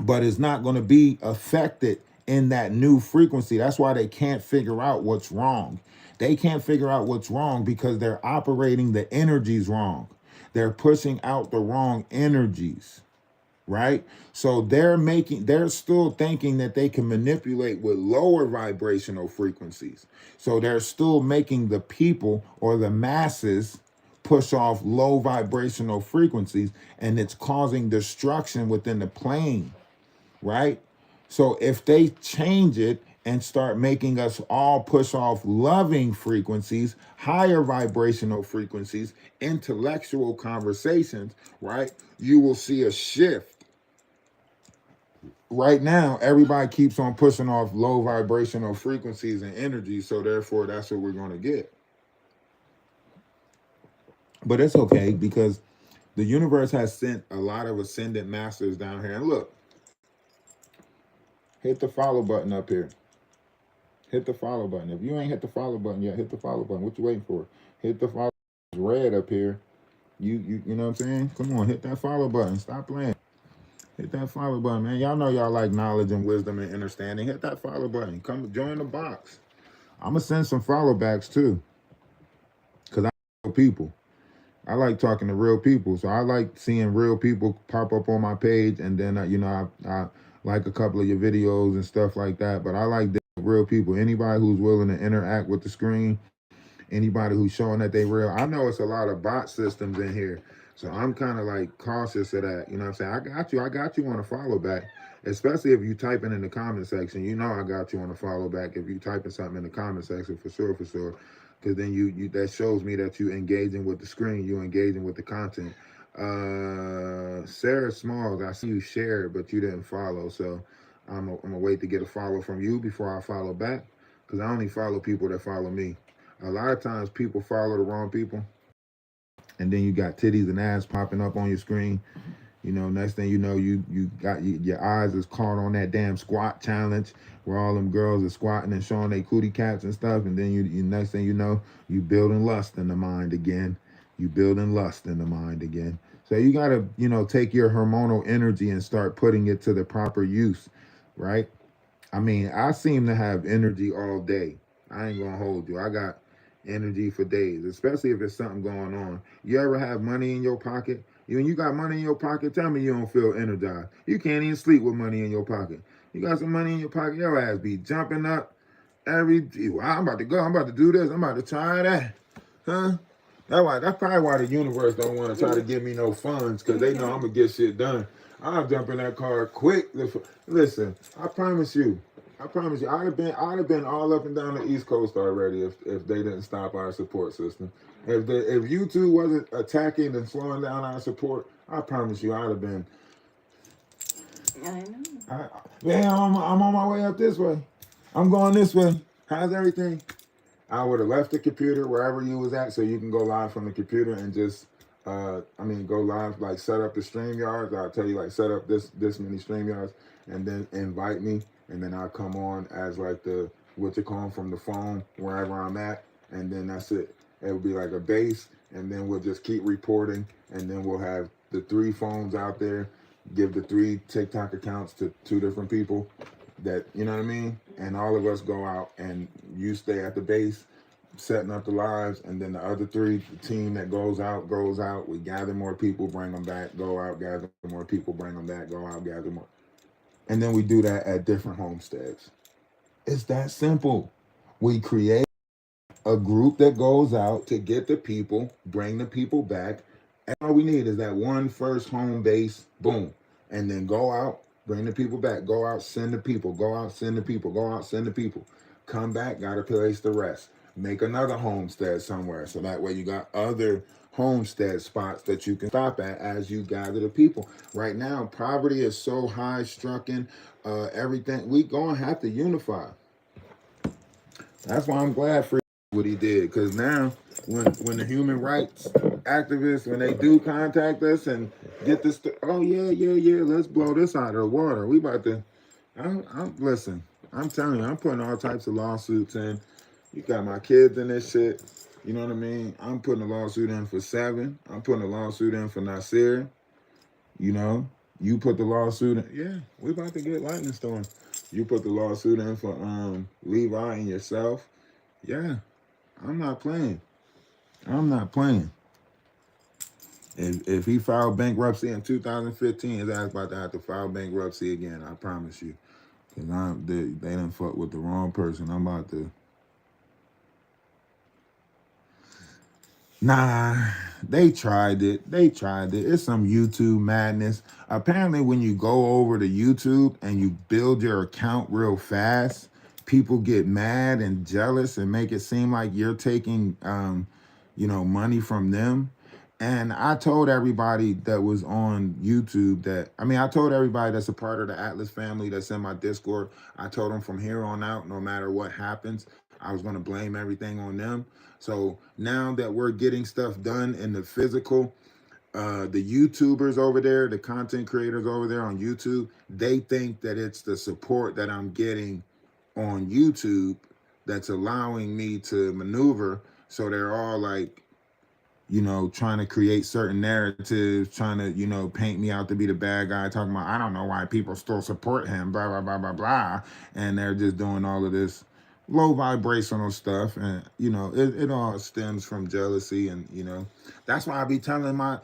But it's not going to be affected in that new frequency. That's why they can't figure out what's wrong. They can't figure out what's wrong because they're operating the energies wrong. They're pushing out the wrong energies, right? So they're still thinking that they can manipulate with lower vibrational frequencies. So they're still making the people or the masses push off low vibrational frequencies, and it's causing destruction within the plane, right? So if they change it and start making us all push off loving frequencies, higher vibrational frequencies, intellectual conversations, right? You will see a shift. Right now, everybody keeps on pushing off low vibrational frequencies and energy, so therefore that's what we're going to get. But it's okay, because the universe has sent a lot of ascendant masters down here. And look, hit the follow button up here. Hit the follow button. If you ain't hit the follow button yet, hit the follow button. What you waiting for? Hit the follow button. It's red up here. You know what I'm saying? Come on, hit that follow button. Stop playing. Hit that follow button, man. Y'all know y'all like knowledge and wisdom and understanding. Hit that follow button. Come join the box. I'm going to send some follow backs too, because I know people. I like talking to real people. So I like seeing real people pop up on my page. And then, I like a couple of your videos and stuff like that. But I like real people. Anybody who's willing to interact with the screen, anybody who's showing that they real. I know it's a lot of bot systems in here. So I'm kind of like cautious of that. You know what I'm saying? I got you on a follow back, especially if you typing in the comment section. You know I got you on a follow back if you typing something in the comment section, for sure. Because then you that shows me that you engaging with the screen, you engaging with the content. Sarah Smalls, I see you shared, but you didn't follow. So I'm gonna wait to get a follow from you before I follow back, because I only follow people that follow me. A lot of times people follow the wrong people, and then you got titties and ass popping up on your screen. You know, next thing you know, you got your eyes is caught on that damn squat challenge where all them girls are squatting and showing their cootie cats and stuff. And then you next thing you know, you building lust in the mind again. You building lust in the mind again. So you got to, take your hormonal energy and start putting it to the proper use, right? I mean, I seem to have energy all day. I ain't going to hold you. I got energy for days, especially if there's something going on. You ever have money in your pocket? When you got money in your pocket, tell me you don't feel energized. You can't even sleep with money in your pocket. You got some money in your pocket, your ass be jumping up well, I'm about to go. I'm about to do this. I'm about to try that. Huh? That's probably why the universe don't want to try to give me no funds, because they know I'm going to get shit done. I'll jump in that car quick. Listen, I promise you, I promise you, I'd have been all up and down the East Coast already if they didn't stop our support system. If YouTube wasn't attacking and slowing down our support, I promise you, I'd have been. I know. Man, I'm on my way up this way. I'm going this way. How's everything? I would have left the computer wherever you was at, so you can go live from the computer and just, go live, like set up the StreamYards. I'll tell you, like, set up this many StreamYards, and then invite me, and then I'll come on as like the what you call from the phone wherever I'm at, and then that's it. It would be like a base, and then we'll just keep reporting, and then we'll have the 3 phones out there, give the 3 TikTok accounts to 2 different people, that, you know what I mean? And all of us go out, and you stay at the base setting up the lives, and then the other 3, the team that goes out. We gather more people, bring them back, go out, gather more people, bring them back, go out, gather more. And then we do that at different homesteads. It's that simple. We create a group that goes out to get the people, bring the people back. And all we need is that one first home base, boom. And then go out, bring the people back, go out, send the people, go out, send the people, go out, send the people. Come back, got a place to rest. Make another homestead somewhere, so that way you got other homestead spots that you can stop at as you gather the people. Right now, poverty is so high strucken, everything. We gonna have to unify. That's why I'm glad for what he did, because now when the human rights activists, when they do contact us and get this, oh yeah, let's blow this out of the water. We about to, listen, I'm telling you, I'm putting all types of lawsuits in. You got my kids in this shit. You know what I mean? I'm putting a lawsuit in for 7. I'm putting a lawsuit in for Nasir. You know, you put the lawsuit in. Yeah, we about to get lightning storm. You put the lawsuit in for Levi and yourself. Yeah, I'm not playing. If he filed bankruptcy in 2015, his ass about to have to file bankruptcy again. I promise you, because they done fuck with the wrong person. I'm about to. Nah, they tried it. It's some YouTube madness. Apparently, when you go over to YouTube and you build your account real fast, people get mad and jealous and make it seem like you're taking, money from them. And I told everybody that was on YouTube I told everybody that's a part of the Atlas family that's in my Discord. I told them from here on out, no matter what happens, I was going to blame everything on them. So now that we're getting stuff done in the physical, the YouTubers over there, the content creators over there on YouTube, they think that it's the support that I'm getting on YouTube that's allowing me to maneuver. So they're all like, trying to create certain narratives, trying to, paint me out to be the bad guy, talking about, I don't know why people still support him, blah, blah, blah, blah, blah. And they're just doing all of this low vibrational stuff. And, it all stems from jealousy. And, that's why I be telling my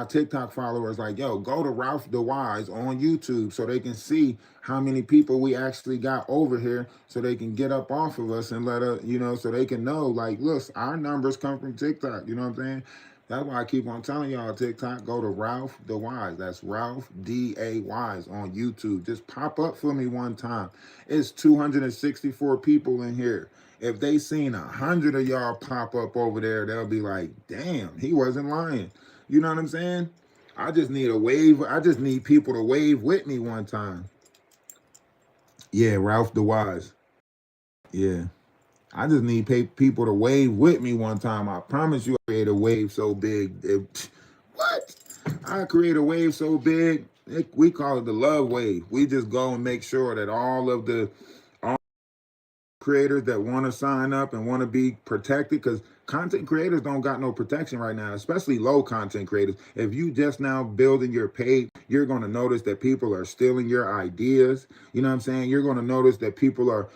TikTok followers, like, yo, go to Ralph DaWise on YouTube so they can see how many people we actually got over here, so they can get up off of us and let us, so they can know, like, look, our numbers come from TikTok. You know what I'm saying? That's why I keep on telling y'all, TikTok, go to Ralph DaWise. That's Ralph DaWise on YouTube. Just pop up for me one time. It's 264 people in here. If they seen 100 of y'all pop up over there, they'll be like, damn, he wasn't lying. You know what I'm saying? I just need a wave. I just need people to wave with me one time. Yeah, Ralph DaWise. Yeah. I just need people to wave with me one time. I promise you, I create a wave so big. What? I create a wave so big, we call it the love wave. We just go and make sure that all creators that want to sign up and want to be protected, because content creators don't got no protection right now, especially low content creators. If you just now building your page, you're going to notice that people are stealing your ideas. You know what I'm saying? You're going to notice that people are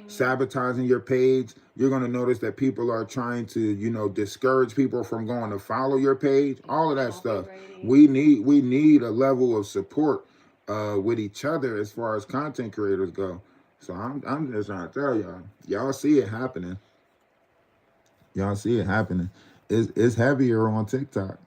sabotaging your page. You're going to notice that people are trying to, discourage people from going to follow your page. All of that stuff. We need a level of support with each other as far as content creators go. So I'm just trying to tell y'all see it happening. It's heavier on TikTok,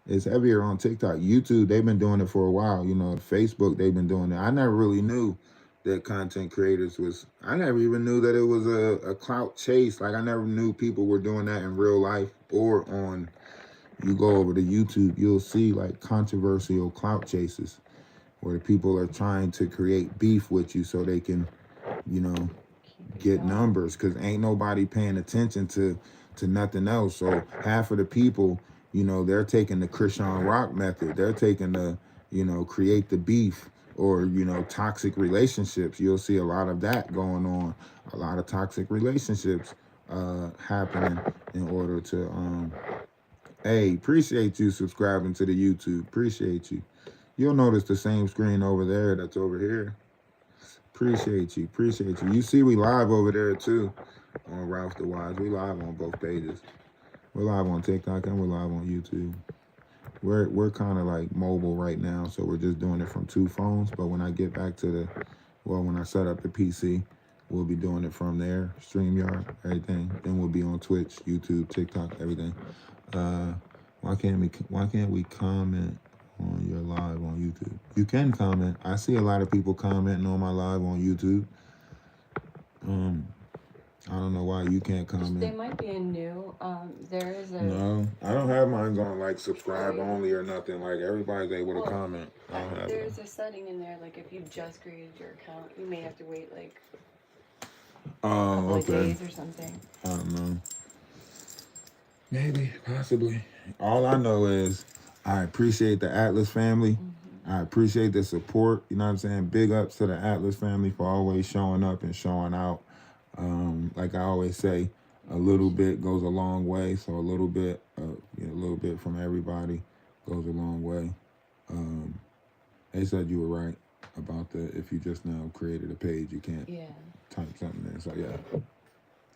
It's heavier on TikTok. YouTube, they've been doing it for a while. You know, Facebook, they've been doing it. I never really knew that content creators was. I never even knew that it was a clout chase. Like I never knew people were doing that in real life or on. You go over to YouTube, you'll see like controversial clout chases where the people are trying to create beef with you so they can, you know, Keep it get going. numbers because ain't nobody paying attention to nothing else. So half of the people, you know, they're taking the Christian Rock method. They're taking the, you know, create the beef or, you know, toxic relationships. You'll see a lot of that going on. A lot of toxic relationships happening in order to hey, appreciate you subscribing to the YouTube. Appreciate you. You'll notice the same screen over there that's over here. Appreciate you. Appreciate you. You see we live over there too on Ralph DaWise. We live on both pages. We're live on TikTok and we're live on YouTube. We're kind of like mobile right now, so we're just doing it from 2 phones. But when I get back to when I set up the PC, we'll be doing it from there, StreamYard, everything. Then we'll be on Twitch, YouTube, TikTok, everything. Why can't we comment on your live on YouTube? You can comment. I see a lot of people commenting on my live on YouTube. I don't know why you can't They comment. might be a new. There is a. No, I don't have mine on like subscribe only or nothing. Like everybody's able to Well, comment. I don't have There's it. a setting in there, like if you just created your account, you may have to wait like a Oh, couple of okay. days or something. I don't know. Maybe, possibly. All I know is I appreciate the Atlas family. I appreciate the support. You know what I'm saying? Big ups to the Atlas family for always showing up and showing out. Like I always say, a little bit goes a long way. So a little bit, a little bit from everybody goes a long way. They said you were right about the if you just now created a page, you can't Yeah. type something there. So yeah.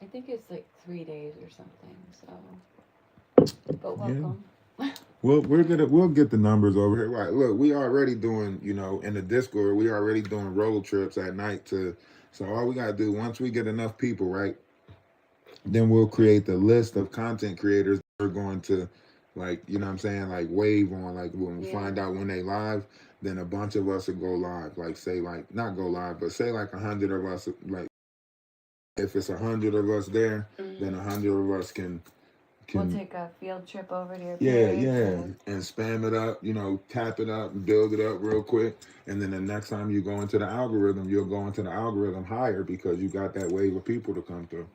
I think it's like 3 days or something. So, but Yeah. welcome. We'll get the numbers over here. Right. Look, we already doing, you know, in the Discord, we already doing road trips at night to so all we gotta do once we get enough people, right, then we'll create the list of content creators that are going to like, you know what I'm saying, like wave on like when we find out when they live, then a bunch of us will go live. Like say like not go live, but say like 100 of us like if it's 100 of us there, then 100 of us We'll can take a field trip over to your yeah, page. and spam it up, you know, tap it up and build it up real quick. And then the next time you go into the algorithm, you'll go into the algorithm higher because you got that wave of people to come through.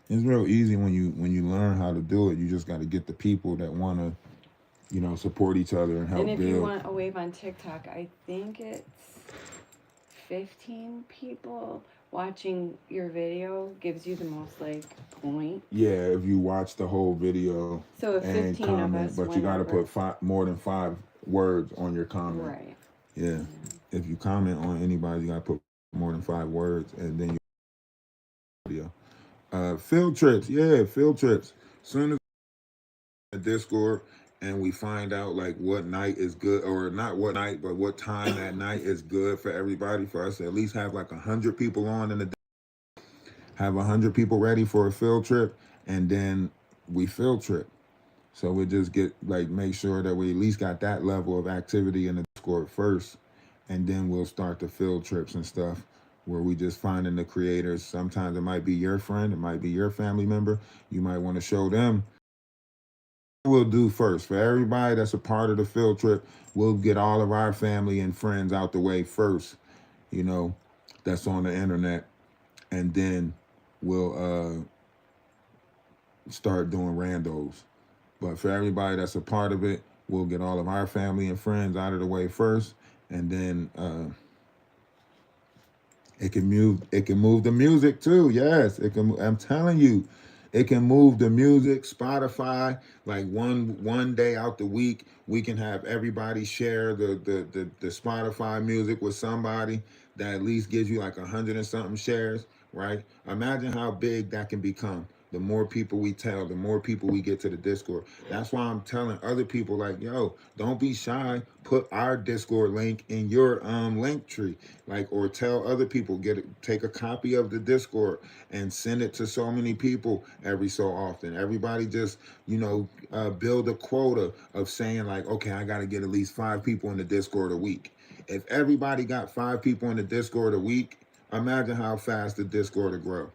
It's real easy when you learn how to do it. You just got to get the people that want to, you know, support each other and help And if build. you want a wave on TikTok, I think it's 15 people watching your video gives you the most like point. Yeah, if you watch the whole video So if and 15 comment, of us but you got to over. put more than 5 words on your comment. Right. Yeah. If you comment on anybody, you got to put more than 5 words, and then you video. Field trips, yeah, field trips. Soon as the Discord and we find out like what night is good, or not what night, but what time that night is good for everybody. For us to at least have like 100 people on in the have 100 people ready for a field trip, and then we field trip. So we just get like make sure that we at least got that level of activity in the Discord first, and then we'll start the field trips and stuff where we just finding the creators. Sometimes it might be your friend, it might be your family member. You might want to show them. We'll do first for everybody that's a part of the field trip. We'll get all of our family and friends out the way first, you know, that's on the internet, and then we'll start doing randos. But for everybody that's a part of it, we'll get all of our family and friends out of the way first, and then it can move the music too. Yes, it can. I'm telling you, it can move the music. Spotify, like one day out the week, we can have everybody share the Spotify music with somebody that at least gives you like 100 and something shares. Right? Imagine how big that can become. The more people we tell, the more people we get to the Discord. That's why I'm telling other people like, yo, don't be shy. Put our Discord link in your link tree. Like, or tell other people, take a copy of the Discord and send it to so many people every so often. Everybody just, build a quota of saying like, okay, I gotta get at least 5 people in the Discord a week. If everybody got 5 people in the Discord a week, imagine how fast the Discord will grow.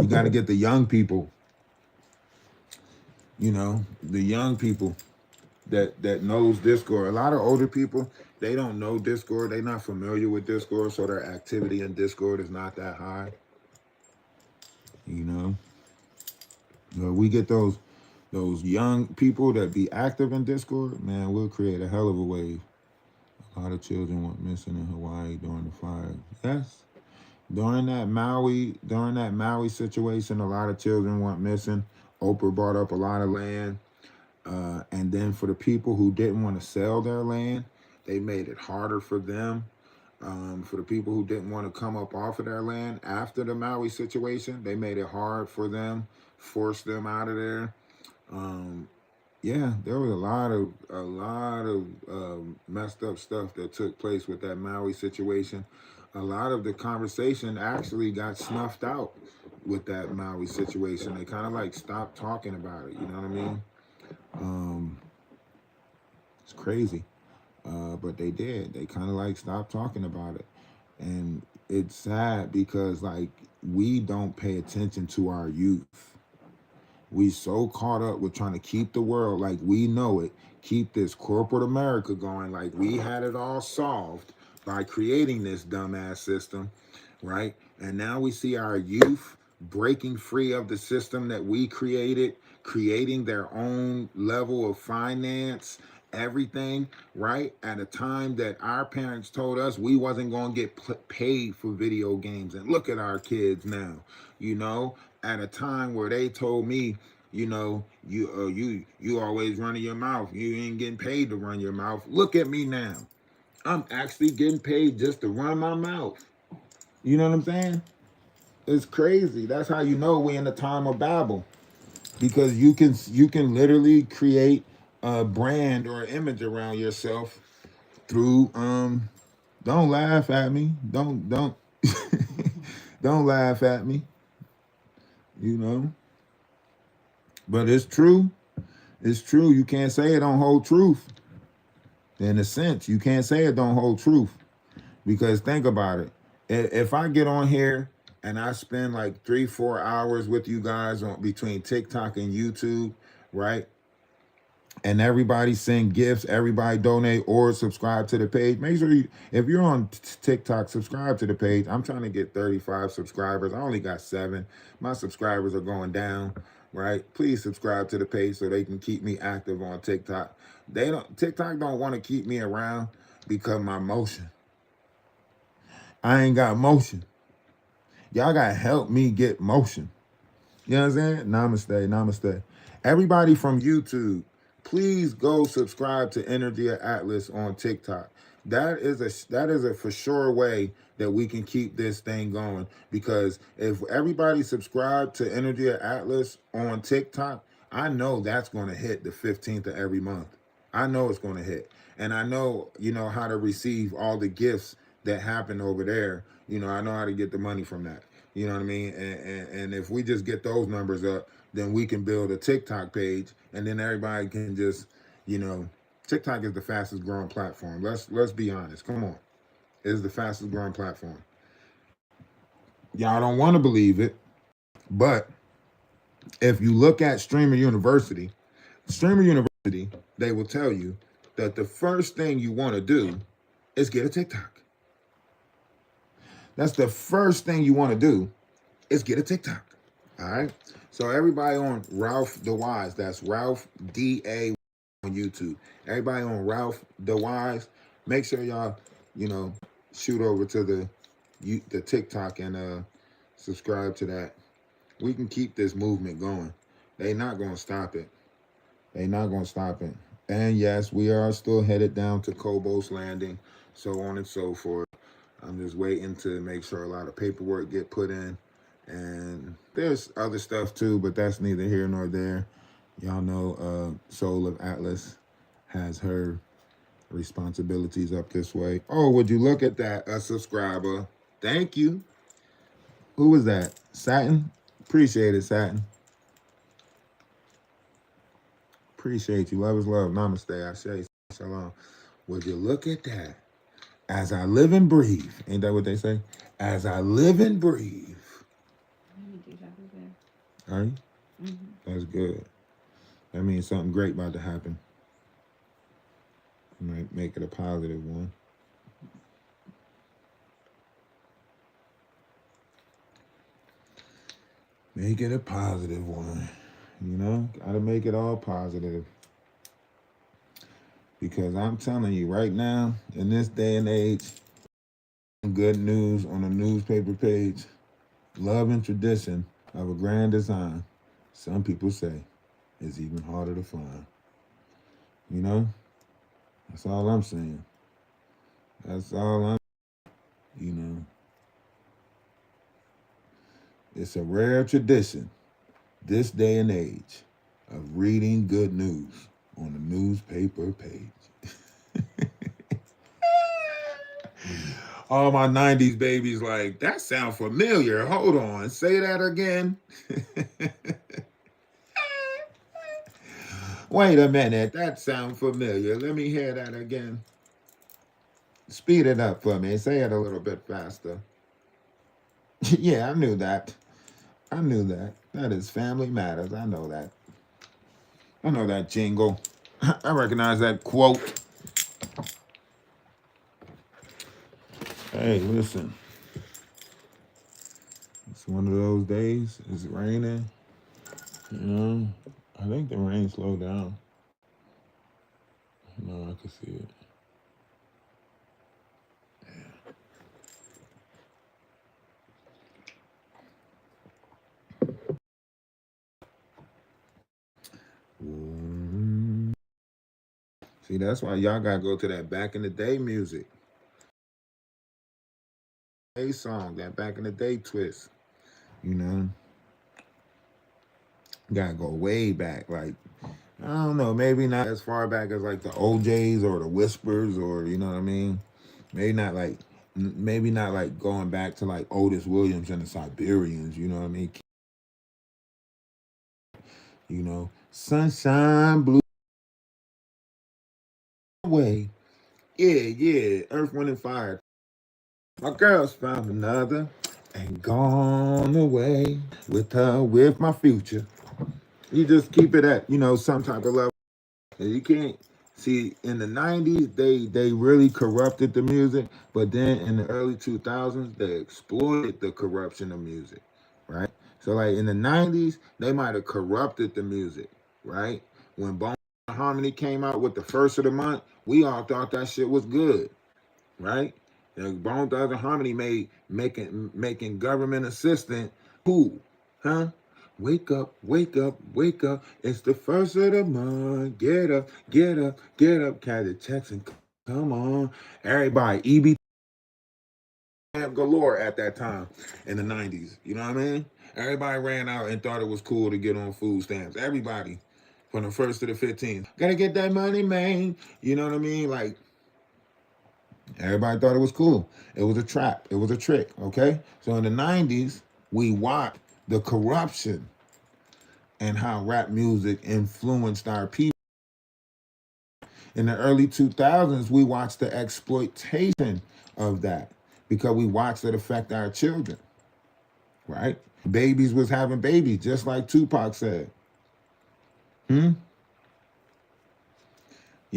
You got to get the young people, the young people that knows Discord. A lot of older people, they don't know Discord. They're not familiar with Discord, so their activity in Discord is not that high. We get those young people that be active in Discord, man, we'll create a hell of a wave. A lot of children went missing in Hawaii during the fire. Yes. During that Maui situation, a lot of children went missing. Oprah brought up a lot of land. And then for the people who didn't want to sell their land, they made it harder for them. For the people who didn't want to come up off of their land after the Maui situation, they made it hard for them, forced them out of there. Yeah, there was a lot of messed up stuff that took place with that Maui situation. A lot of the conversation actually got snuffed out with that Maui situation. They kind of like stopped talking about it. You know what I mean? It's crazy, but they did. They kind of like stopped talking about it, and it's sad because like we don't pay attention to our youth. We so caught up with trying to keep the world like we know it, keep this corporate America going like we had it all solved by creating this dumbass system, right? And now we see our youth breaking free of the system that we created, creating their own level of finance, everything, right? At a time that our parents told us we wasn't going to get paid for video games. And look at our kids now, at a time where they told me, you always running your mouth. You ain't getting paid to run your mouth. Look at me now. I'm actually getting paid just to run my mouth. You know what I'm saying? It's crazy. That's how you know we in the time of Babel. Because you can literally create a brand or an image around yourself through don't laugh at me. Don't don't laugh at me. But it's true. It's true. You can't say it don't hold truth. In a sense, you can't say it don't hold truth. Because think about it. If I get on here and I spend like 3-4 hours with you guys on between TikTok and YouTube, right? And everybody send gifts, everybody donate or subscribe to the page. Make sure if you're on TikTok, subscribe to the page. I'm trying to get 35 subscribers. I only got 7. My subscribers are going down, right? Please subscribe to the page so they can keep me active on TikTok. TikTok don't want to keep me around because my motion. I ain't got motion. Y'all got to help me get motion. You know what I'm saying? Namaste. Everybody from YouTube, please go subscribe to Energy of Atlas on TikTok. That is a for sure way that we can keep this thing going. Because if everybody subscribe to Energy of Atlas on TikTok, I know that's going to hit the 15th of every month. I know it's going to hit. And I know, how to receive all the gifts that happen over there. I know how to get the money from that. You know what I mean? And if we just get those numbers up, then we can build a TikTok page, and then everybody can just, TikTok is the fastest growing platform. Let's be honest. Come on. It is the fastest growing platform. Y'all don't want to believe it, but if you look at Streamer University, they will tell you that the first thing you want to do is get a TikTok. That's the first thing you want to do is get a TikTok. All right. So everybody on Ralph DaWise, that's Ralph DA on YouTube. Everybody on Ralph DaWise, make sure y'all, shoot over to the TikTok and subscribe to that. We can keep this movement going. They not gonna stop it. And yes, we are still headed down to Kobo's Landing, so on and so forth. I'm just waiting to make sure a lot of paperwork get put in. And there's other stuff too, but that's neither here nor there. Y'all know Soul of Atlas has her responsibilities up this way. Oh, would you look at that? A subscriber. Thank you. Who was that? Satin? Appreciate it, Satin. Appreciate you. Love is love. Namaste. Ashe. Shalom. Would you look at that? As I live and breathe. Ain't that what they say? As I live and breathe. Are you? Mm-hmm. That's good. That means something great about to happen. You might make it a positive one. Make it a positive one. You know, gotta make it all positive. Because I'm telling you, right now, in this day and age, good news on a newspaper page, love and tradition of a grand design, some people say, is even harder to find. You know? That's all I'm saying. That's all I'm, you know. It's a rare tradition, this day and age, of reading good news on a newspaper page. All my 90s babies like, that sound familiar. Hold on, say that again. Wait a minute, that sound familiar. Let me hear that again. Speed it up for me. Say it a little bit faster. Yeah, I knew that. I knew that. That is Family Matters. I know that. I know that jingle. I recognize that quote. Hey, listen. It's one of those days. It's raining. You know, I think the rain slowed down. No, I can see it. See, that's why y'all gotta go to that back in the day music. A song, that back in the day twist. You know, gotta go way back. Like, I don't know, maybe not as far back as like the OJs or the Whispers, or you know what I mean. Maybe not like going back to like Otis Williams and the Siberians. You know what I mean. You know, sunshine blue away. Yeah, Earth, Wind, and Fire. My girl's found another and gone away with my future. You just keep it at, you know, some type of level. And you can't see in the 90s they really corrupted the music, but then in the early 2000s they exploited the corruption of music, right? So like in the 90s they might have corrupted the music, right? When Bone Harmony came out with the first of the month, we all thought that shit was good, right? Bone Thugs and Harmony making government assistant cool, huh? Wake up, wake up, wake up. It's the first of the month. Get up, get up, get up. Carry the checks and come on. Everybody, EB galore at that time in the 90s. You know what I mean? Everybody ran out and thought it was cool to get on food stamps. Everybody. From the 1st to the 15th. Gotta get that money, man. You know what I mean? Like, everybody thought it was cool. It was a trap. It was a trick, okay? So in the 90s, we watched the corruption and how rap music influenced our people. In the early 2000s, we watched the exploitation of that because we watched it affect our children, right? Babies was having babies, just like Tupac said. You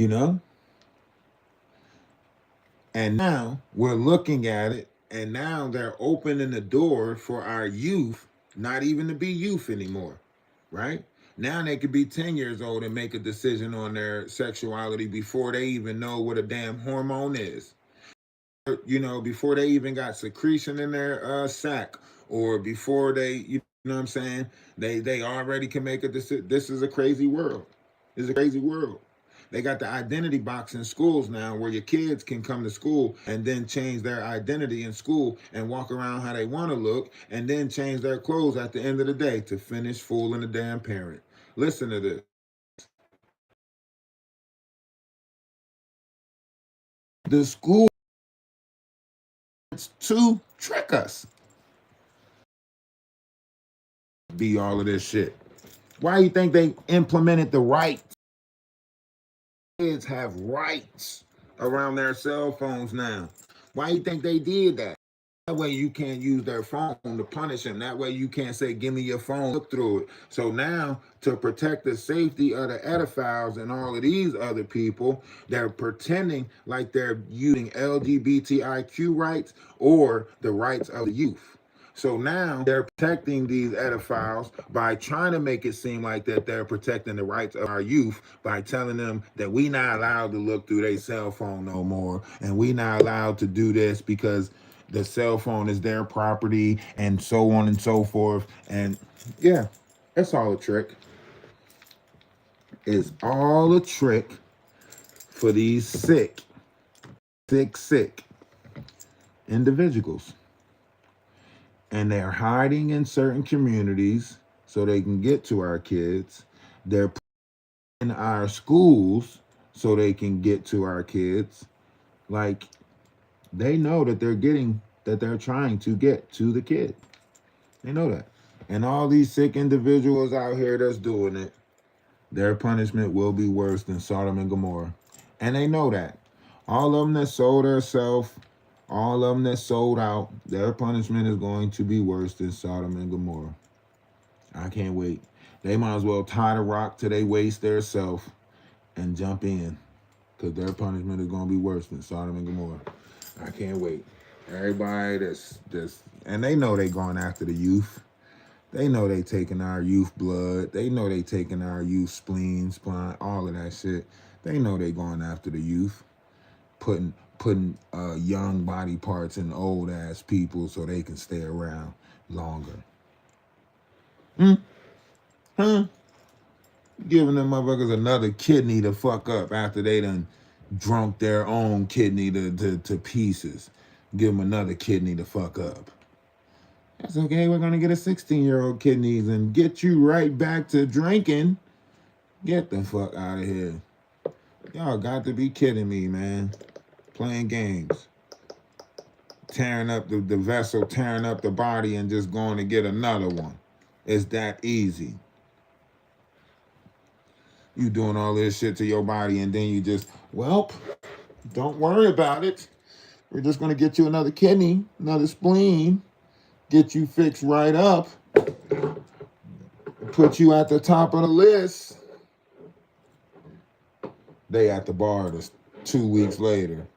know? And now we're looking at it, and now they're opening the door for our youth not even to be youth anymore, right? Now they could be 10 years old and make a decision on their sexuality before they even know what a damn hormone is. You know, before they even got secretion in their sac, or before they, you know what I'm saying? They already can make a decision. This is a crazy world. It's a crazy world. They got the identity box in schools now where your kids can come to school and then change their identity in school and walk around how they want to look and then change their clothes at the end of the day to finish fooling the damn parent. Listen to this. The school to trick us. Be all of this shit. Why do you think they implemented the rights? Kids have rights around their cell phones now. Why do you think they did that? That way you can't use their phone to punish them. That way you can't say, give me your phone, look through it. So now, to protect the safety of the pedophiles and all of these other people, they're pretending like they're using LGBTIQ rights or the rights of the youth. So now they're protecting these pedophiles by trying to make it seem like that they're protecting the rights of our youth by telling them that we not allowed to look through their cell phone no more, and we not allowed to do this because the cell phone is their property, and so on and so forth. And yeah, it's all a trick. It's all a trick for these sick individuals. And they're hiding in certain communities so they can get to our kids. They're in our schools so they can get to our kids. Like, they know that they're trying to get to the kid. They know that. And all these sick individuals out here that's doing it, their punishment will be worse than Sodom and Gomorrah. And they know that. All of them that sold themselves, all of them that sold out, their punishment is going to be worse than Sodom and Gomorrah. I can't wait. They might as well tie the rock to they waist their self and jump in, because their punishment is going to be worse than Sodom and Gomorrah. I can't wait. Everybody that's and they know they going after the youth. They know they taking our youth blood. They know they taking our youth spleen, all of that shit. They know they going after the youth, putting young body parts in old ass people so they can stay around longer. Giving them motherfuckers another kidney to fuck up after they done drunk their own kidney to pieces. Give them another kidney to fuck up. That's okay. We're gonna get a 16-year-old kidneys and get you right back to drinking. Get the fuck out of here. Y'all got to be kidding me, man. Playing games. Tearing up the vessel, tearing up the body, and just going to get another one. It's that easy. You doing all this shit to your body, and then you just, well, don't worry about it. We're just gonna get you another kidney, another spleen, get you fixed right up, put you at the top of the list. They at the bar 2 weeks later.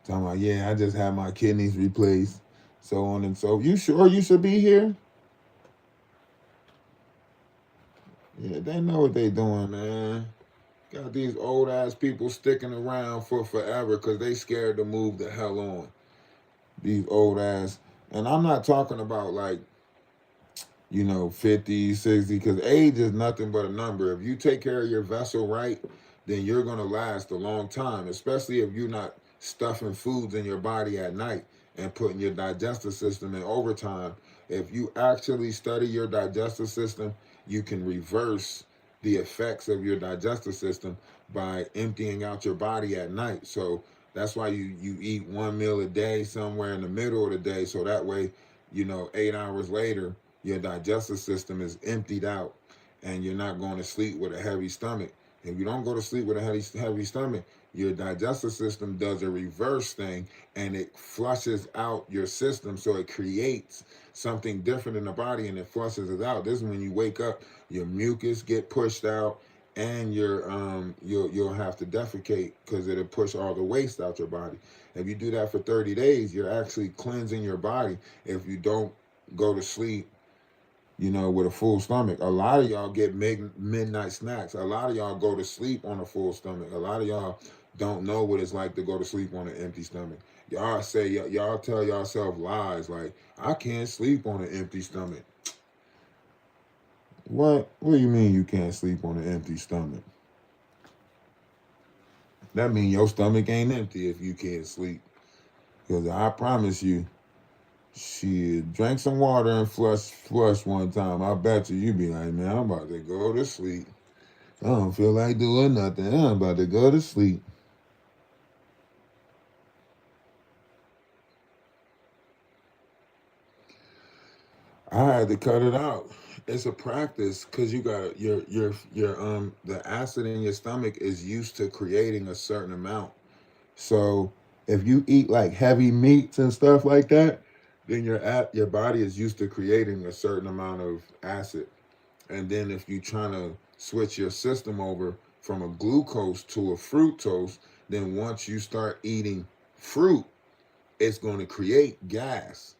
Talking about, yeah, I just had my kidneys replaced, so on and so. You sure you should be here? Yeah, they know what they doing, man. Got these old ass people sticking around for forever because they scared to move the hell on. These old ass, and I'm not talking about like, 50, 60, because age is nothing but a number. If you take care of your vessel right, then you're going to last a long time, especially if you're not stuffing foods in your body at night and putting your digestive system in overtime. If you actually study your digestive system, you can reverse the effects of your digestive system by emptying out your body at night. So that's why you eat one meal a day somewhere in the middle of the day, so that way, 8 hours later, your digestive system is emptied out and you're not going to sleep with a heavy stomach. If you don't go to sleep with a heavy stomach, your digestive system does a reverse thing and it flushes out your system, so it creates something different in the body and it flushes it out. This is when you wake up, your mucus get pushed out and you'll have to defecate because it'll push all the waste out your body. If you do that for 30 days, you're actually cleansing your body if you don't go to sleep with a full stomach. A lot of y'all get midnight snacks. A lot of y'all go to sleep on a full stomach. A lot of y'all don't know what it's like to go to sleep on an empty stomach. Y'all say, y'all tell yourself lies like, I can't sleep on an empty stomach. What do you mean you can't sleep on an empty stomach? That means your stomach ain't empty if you can't sleep. Because I promise you, she drank some water and flush one time. I bet you be like, man, I'm about to go to sleep. I don't feel like doing nothing. I'm about to go to sleep. I had to cut it out. It's a practice because you got your the acid in your stomach is used to creating a certain amount. So if you eat like heavy meats and stuff like that, then your body is used to creating a certain amount of acid. And then if you're trying to switch your system over from a glucose to a fructose, then once you start eating fruit, it's going to create gas.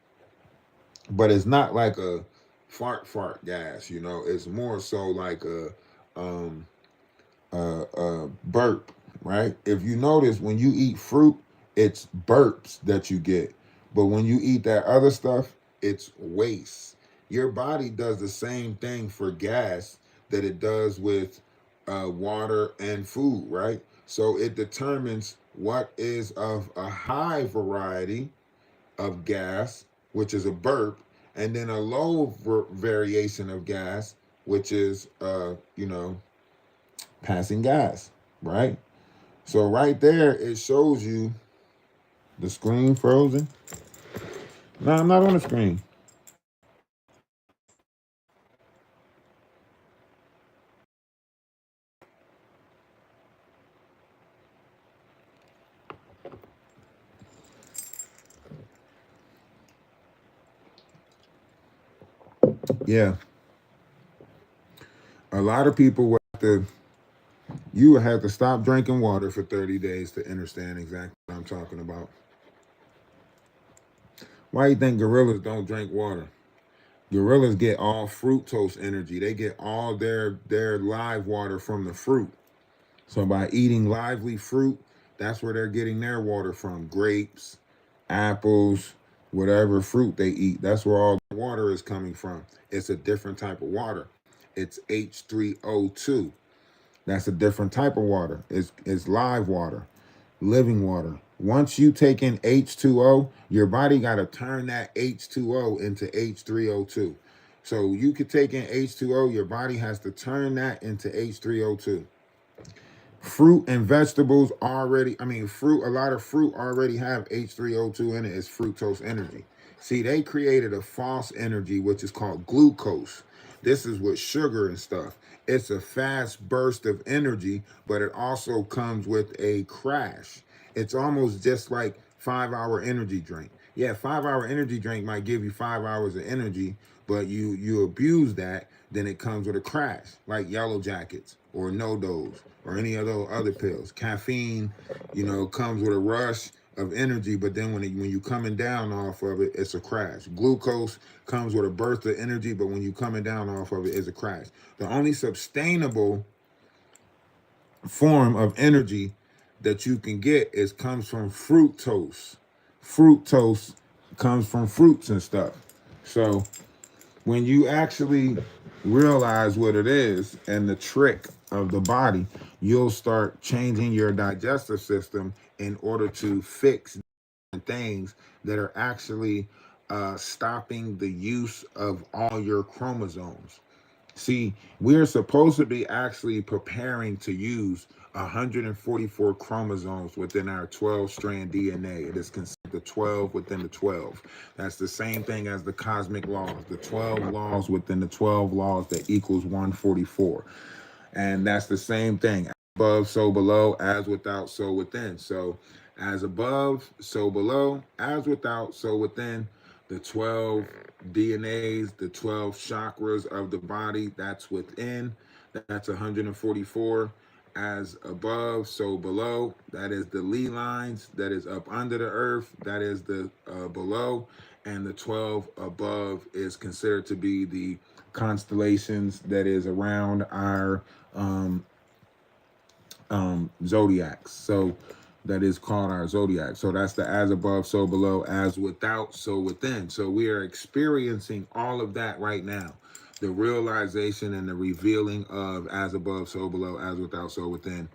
But it's not like a fart gas, you know. It's more so like um a burp, right? If you notice when you eat fruit, it's burps that you get. But when you eat that other stuff, it's waste. Your body does the same thing for gas that it does with water and food, right? So it determines what is of a high variety of gas, which is a burp, and then a low variation of gas, which is, passing gas, right? So right there, it shows you the screen frozen. No, I'm not on the screen. Yeah, a lot of people would have to. You would have to stop drinking water for 30 days to understand exactly what I'm talking about. Why do you think gorillas don't drink water? Gorillas get all fructose energy. They get all their live water from the fruit. So by eating lively fruit, that's where they're getting their water from. Grapes, apples, whatever fruit they eat. That's where all the water is coming from. It's a different type of water. It's H3O2. That's a different type of water. It's live water, living water. Once you take in H2O, your body got to turn that H2O into H3O2. So you could take in H2O, your body has to turn that into H3O2. Fruit and vegetables already, fruit, a lot of fruit already have H3O2 in it. It's fructose energy. See, they created a false energy, which is called glucose. This is with sugar and stuff. It's a fast burst of energy, but it also comes with a crash. It's almost just like 5 hour energy drink. Yeah, 5 hour energy drink might give you 5 hours of energy, but you abuse that, then it comes with a crash, like yellow jackets or no dose or any of those other pills. Caffeine, comes with a rush of energy, but then when you coming down off of it, it's a crash. Glucose comes with a burst of energy, but when you coming down off of it, it's a crash. The only sustainable form of energy that you can get is comes from fructose. Fructose comes from fruits and stuff. So when you actually realize what it is and the trick of the body, you'll start changing your digestive system in order to fix things that are actually stopping the use of all your chromosomes. See, we're supposed to be actually preparing to use 144 chromosomes within our 12 strand DNA. It is considered the 12 within the 12. That's the same thing as the cosmic laws, the 12 laws within the 12 laws that equals 144. And that's the same thing. Above, so below, as without, so within. So as above, so below, as without, so within. The 12 DNAs, the 12 chakras of the body, that's within. That's 144. As above, so below. That is the Lee lines. That is up under the earth. That is the below. And the 12 above is considered to be the constellations that is around our um, zodiacs. So that is called our zodiac. So that's the as above, so below, as without, so within. So we are experiencing all of that right now. The realization and the revealing of as above, so below, as without, so within.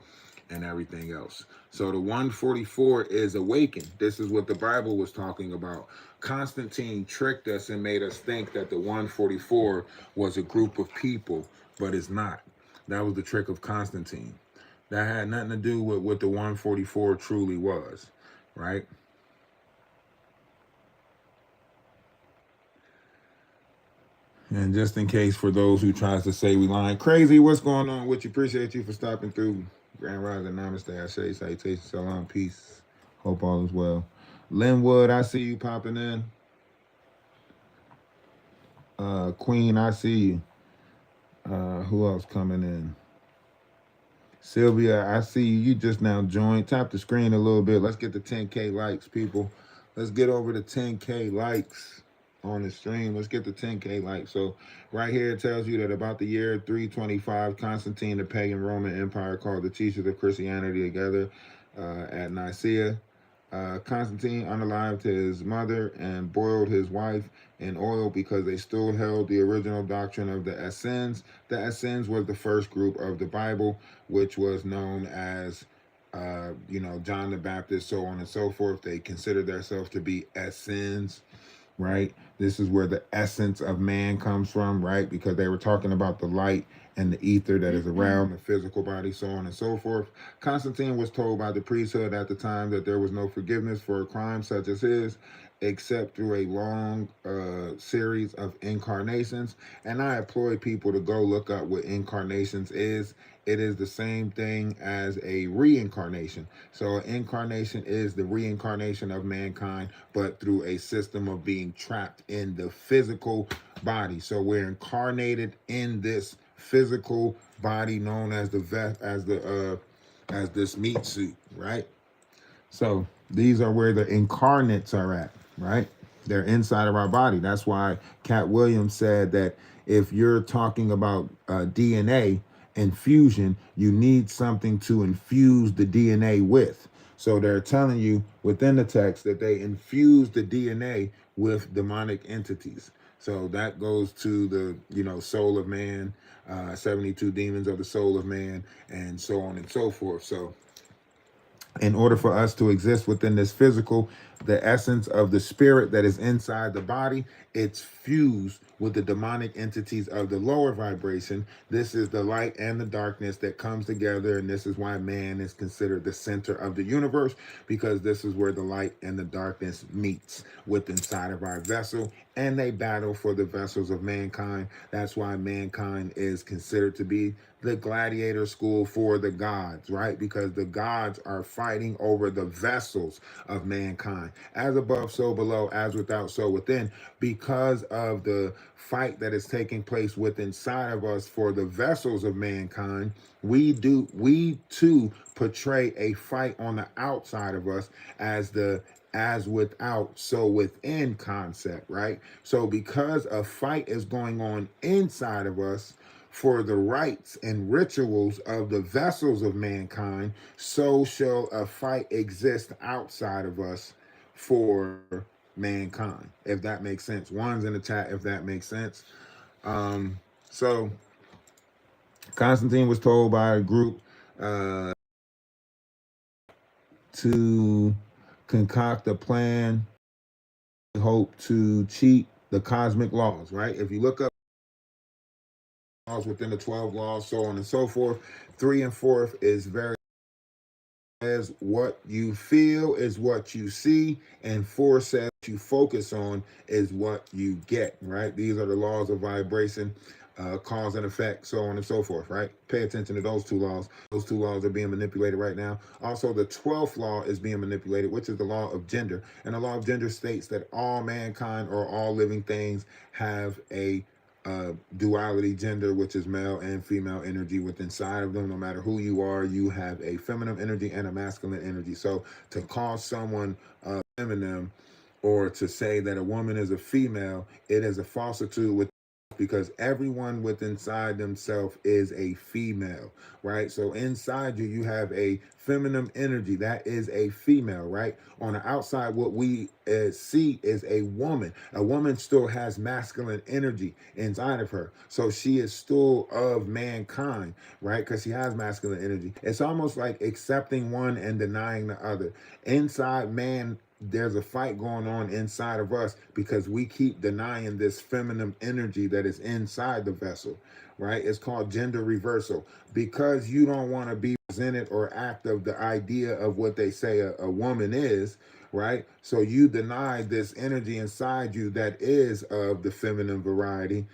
and everything else. So the 144 is awakened. This is what the Bible was talking about. Constantine tricked us and made us think that the 144 was a group of people, but it's not. That was the trick of Constantine. That had nothing to do with what the 144 truly was, right? And just in case for those who tries to say we lying, crazy, what's going on with you? Appreciate you for stopping through. Grand Rising, Namaste, Ashe, Salutation, Salam, peace. Hope all is well. Linwood, I see you popping in. Queen, I see you. Who else coming in? Sylvia, I see you. You just now joined. Tap the screen a little bit. Let's get the 10K likes, people. Let's get over the 10K likes on the stream. Let's get the 10K likes. So right here it tells you that about the year 325, Constantine, the pagan Roman Empire, called the teachers of Christianity together at Nicaea. Constantine unalived his mother and boiled his wife in oil because they still held the original doctrine of the Essenes. The Essenes was the first group of the Bible, which was known as, John the Baptist, so on and so forth. They considered themselves to be Essenes, right? This is where the essence of man comes from, right? Because they were talking about the light and the ether that is around the physical body, so on and so forth. Constantine was told by the priesthood at the time that there was no forgiveness for a crime such as his, except through a long series of incarnations. And I employ people to go look up what incarnations is. It is the same thing as a reincarnation. So an incarnation is the reincarnation of mankind, but through a system of being trapped in the physical body. So we're incarnated in this physical body known as as this meat suit, right? So these are where the incarnates are at, right? They're inside of our body. That's why Cat Williams said that if you're talking about DNA infusion, you need something to infuse the DNA with. So they're telling you within the text that they infuse the DNA with demonic entities. So that goes to the, soul of man, 72 demons of the soul of man, and so on and so forth. So in order for us to exist within this physical, the essence of the spirit that is inside the body, it's fused with the demonic entities of the lower vibration. This is the light and the darkness that comes together, and this is why man is considered the center of the universe, because this is where the light and the darkness meets with inside of our vessel, and they battle for the vessels of mankind. That's why mankind is considered to be the gladiator school for the gods, right? Because the gods are fighting over the vessels of mankind. As above, so below, as without, so within. Because of the fight that is taking place within inside of us for the vessels of mankind, we too portray a fight on the outside of us as the as without, so within concept, right? So because a fight is going on inside of us for the rites and rituals of the vessels of mankind, so shall a fight exist outside of us for mankind, if that makes sense. One's in the chat if that makes sense. So Constantine was told by a group to concoct a plan, hope to cheat the cosmic laws, right? If you look up laws within the 12 laws, so on and so forth, 3 and 4 is very says what you feel is what you see, and 4 says what you focus on is what you get, right? These are the laws of vibration, cause and effect, so on and so forth, right? Pay attention to those 2 laws. Those 2 laws are being manipulated right now. Also, the 12th law is being manipulated, which is the law of gender. And the law of gender states that all mankind or all living things have a duality gender, which is male and female energy within inside of them. No matter who you are, you have a feminine energy and a masculine energy. So to call someone feminine, or to say that a woman is a female, it is a falsitude with because everyone with inside themselves is a female, right? So inside you, you have a feminine energy that is a female, right? On the outside, what we see is a woman. A woman still has masculine energy inside of her, so she is still of mankind, right? Because she has masculine energy. It's almost like accepting one and denying the other. Inside man, there's a fight going on inside of us because we keep denying this feminine energy that is inside the vessel, right? It's called gender reversal because you don't want to be presented or act of the idea of what they say a woman is, right? So you deny this energy inside you that is of the feminine variety,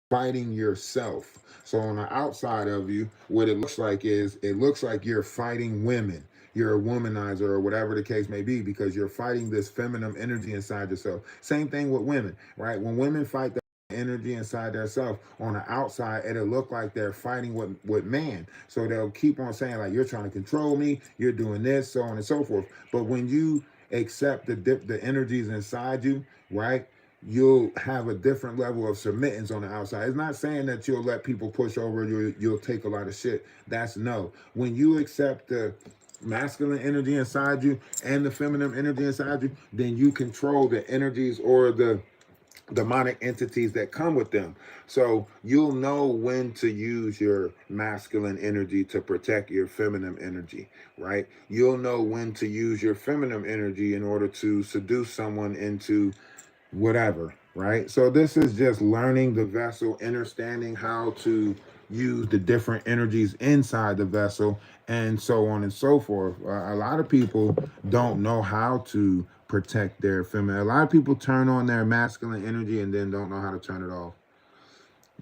fighting yourself. So on the outside of you, what it looks like is it looks like you're fighting women. You're a womanizer or whatever the case may be because you're fighting this feminine energy inside yourself. Same thing with women, right? When women fight the energy inside themselves on the outside, it'll look like they're fighting with man. So they'll keep on saying like, you're trying to control me, you're doing this, so on and so forth. But when you accept the energies inside you, right, you'll have a different level of submittance on the outside. It's not saying that you'll let people push over you, you'll take a lot of shit. That's no. When you accept the masculine energy inside you and the feminine energy inside you, then you control the energies or the demonic entities that come with them. So you'll know when to use your masculine energy to protect your feminine energy, right? You'll know when to use your feminine energy in order to seduce someone into whatever, right? So this is just learning the vessel, understanding how to use the different energies inside the vessel, and so on and so forth. A lot of people don't know how to protect their feminine. A lot of people turn on their masculine energy and then don't know how to turn it off.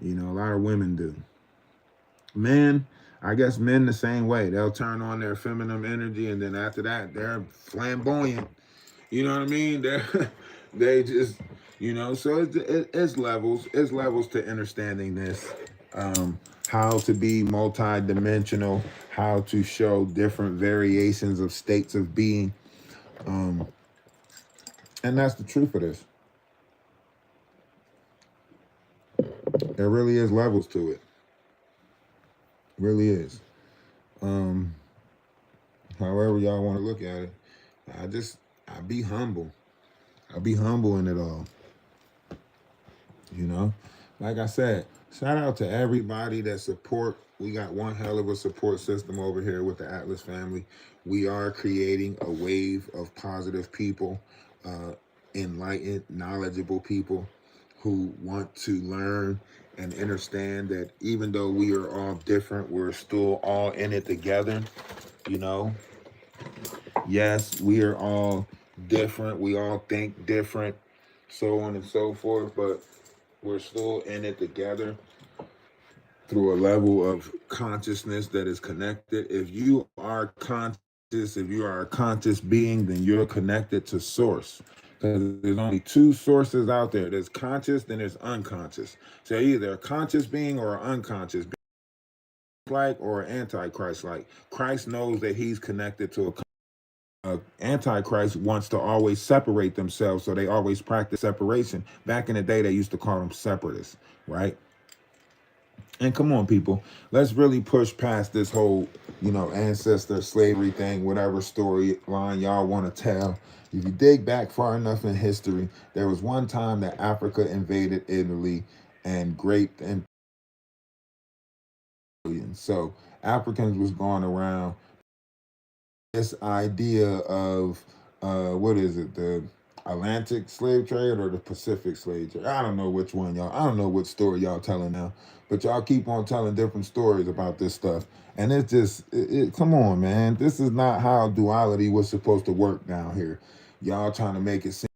You know, a lot of women do. Men, I guess men the same way. They'll turn on their feminine energy and then after that, they're flamboyant. You know what I mean? They just, you know, so it's levels. It's levels to understanding this. How to be multi-dimensional, how to show different variations of states of being. Um, and that's the truth of this. There really is levels to it. Really is. Um, However y'all want to look at it. I be humble. I be humble in it all. You know, like I said, shout out to everybody that support. We got one hell of a support system over here with the Atlas family. We are creating a wave of positive people, enlightened, knowledgeable people who want to learn and understand that even though we are all different, we're still all in it together. You know, yes, we are all different. We all think different, so on and so forth, but we're still in it together through a level of consciousness that is connected. If you are conscious, if you are a conscious being, then you're connected to source. Because there's only two sources out there. There's conscious, then there's unconscious. So either a conscious being or an unconscious being, like or antichrist like. Christ knows that he's connected to a antichrist wants to always separate themselves, so they always practice separation. Back in the day, they used to call them separatists, right? And come on, people, let's really push past this whole, you know, ancestor slavery thing, whatever storyline y'all want to tell. If you dig back far enough in history, there was one time that Africa invaded Italy and so Africans was going around this idea of what is it, the Atlantic slave trade or the Pacific slave trade? I don't know which one, y'all. I don't know what story y'all telling now, but y'all keep on telling different stories about this stuff, and it's just come on, man. This is not how duality was supposed to work down here. Y'all trying to make it seem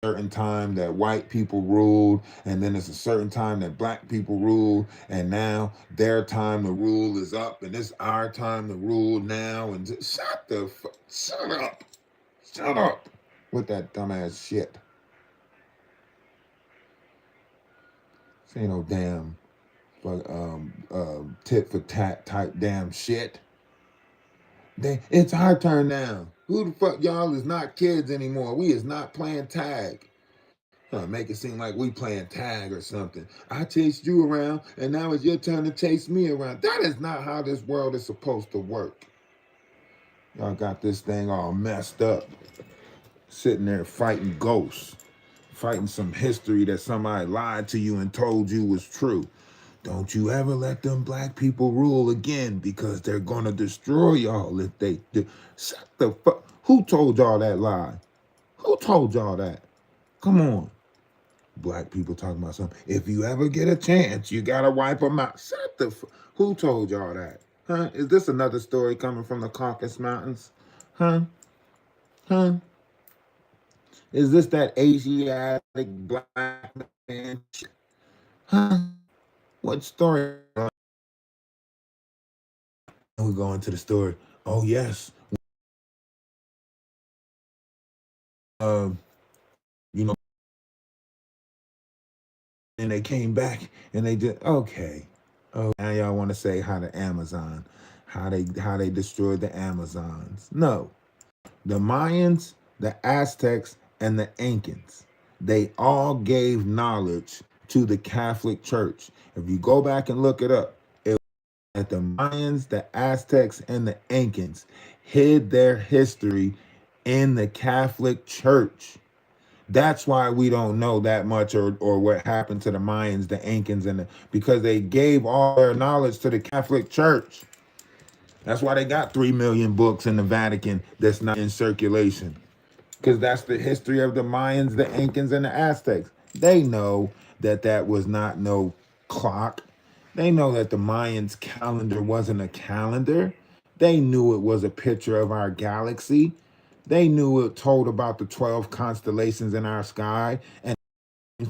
certain time that white people ruled, and then it's a certain time that black people ruled, and now their time to rule is up, and it's our time to rule now. And just, shut up with that dumbass shit. This ain't no damn tit for tat type damn shit. It's our turn now. Who the fuck y'all is not kids anymore? We is not playing tag. Make it seem like we playing tag or something. I chased you around, and now it's your turn to chase me around. That is not how this world is supposed to work. Y'all got this thing all messed up, sitting there fighting ghosts, fighting some history that somebody lied to you and told you was true. Don't you ever let them black people rule again, because they're gonna destroy y'all if they do. Shut the fuck. Who told y'all that lie? Who told y'all that? Come on. Black people talking about something. If you ever get a chance, you gotta wipe them out. Shut the fuck. Who told y'all that? Huh? Is this another story coming from the Caucasus Mountains? Huh? Huh? Is this that Asiatic black man shit? Huh? What story? We go into the story. Oh yes. Um, you know, and they came back and they did okay. Oh, now y'all want to say how the Amazon, how they destroyed the Amazons. No. The Mayans, the Aztecs, and the Incans, they all gave knowledge to the Catholic Church. If you go back and look it up, it was that the Mayans, the Aztecs, and the Incans hid their history in the Catholic Church. That's why we don't know that much, or what happened to the Mayans, the Incans, because they gave all their knowledge to the Catholic Church. That's why they got 3 million books in the Vatican that's not in circulation. Because that's the history of the Mayans, the Incans, and the Aztecs. They know that that was not no clock. They know that the Mayans' calendar wasn't a calendar. They knew it was a picture of our galaxy. They knew it told about the 12 constellations in our sky, and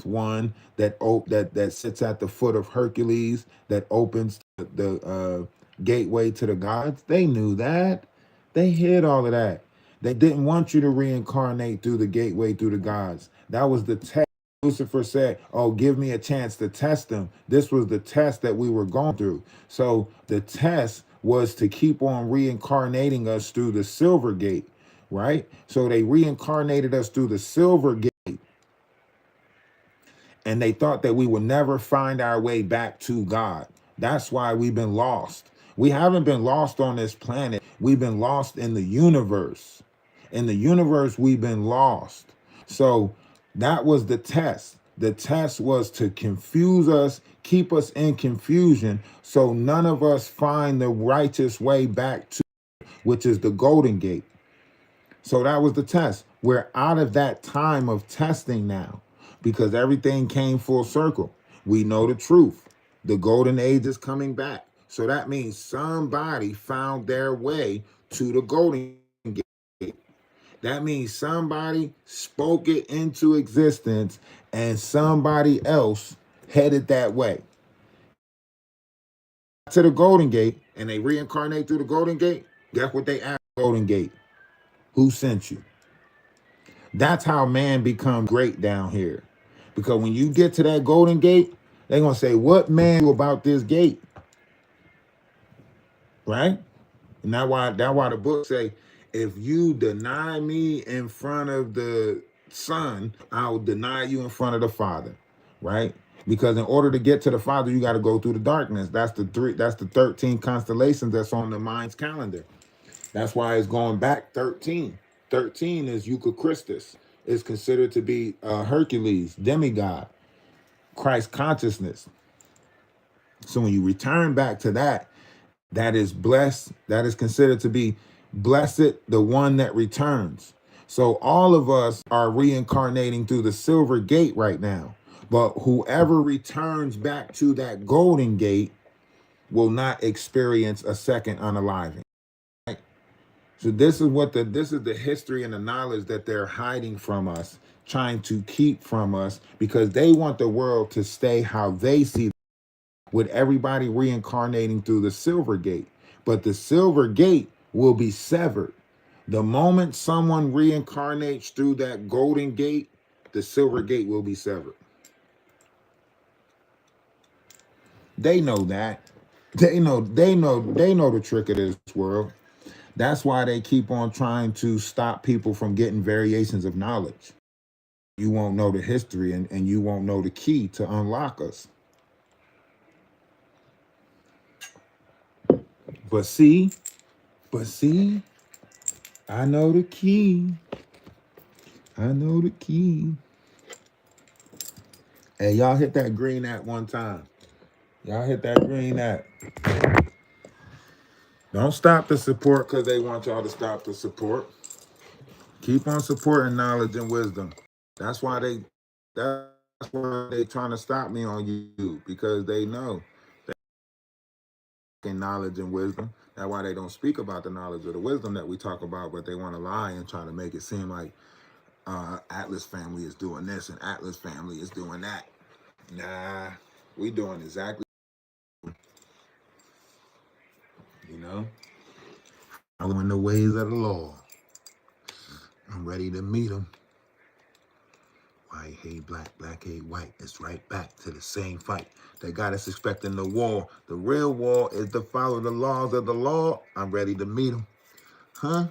one that sits at the foot of Hercules that opens the gateway to the gods. They knew that. They hid all of that. They didn't want you to reincarnate through the gateway through the gods. That was the test. Lucifer said, "Oh, give me a chance to test them." This was the test that we were going through. So the test was to keep on reincarnating us through the silver gate, right? So they reincarnated us through the silver gate, and they thought that we would never find our way back to God. That's why we've been lost. We haven't been lost on this planet. We've been lost in the universe. In the universe, we've been lost. So that was the test. The test was to confuse us, keep us in confusion, so none of us find the righteous way back to, which is the Golden Gate. So that was the test. We're out of that time of testing now, because everything came full circle. We know the truth. The golden age is coming back. So that means somebody found their way to the golden gate. That means somebody spoke it into existence and somebody else headed that way to the golden gate, and they reincarnate through the golden gate. Guess what they ask the golden gate? Who sent you? That's how man becomes great down here. Because when you get to that golden gate, they're going to say, what man knew about this gate? Right? And that's why the book say, if you deny me in front of the Son, I will deny you in front of the Father. Right? Because in order to get to the Father, you got to go through the darkness. That's the 13 constellations that's on the mind's calendar. That's why it's going back 13. 13 is Eucharistus. It's considered to be Hercules, demigod, Christ consciousness. So when you return back to that, that is blessed. That is considered to be blessed, the one that returns. So all of us are reincarnating through the silver gate right now. But whoever returns back to that golden gate will not experience a second unaliving. So this is the history and the knowledge that they're hiding from us, trying to keep from us, because they want the world to stay how they see it, with everybody reincarnating through the silver gate. But the silver gate will be severed. The moment someone reincarnates through that golden gate, the silver gate will be severed. They know that. They know the trick of this world. That's why they keep on trying to stop people from getting variations of knowledge. You won't know the history, and you won't know the key to unlock us. But see, but see, I know the key. I know the key. Hey, y'all hit that green at one time. Y'all hit that green at. Don't stop the support because they want y'all to stop the support. Keep on supporting knowledge and wisdom. That's why they trying to stop me on YouTube, because they know in knowledge and wisdom. That's why they don't speak about the knowledge or the wisdom that we talk about, but they want to lie and try to make it seem like Atlas family is doing this and Atlas family is doing that. Nah, we doing exactly, you know, following the ways of the law. I'm ready to meet them. White hate black, black hate white. It's right back to the same fight. They got us expecting the war. The real war is to follow the laws of the law. I'm ready to meet them. Huh?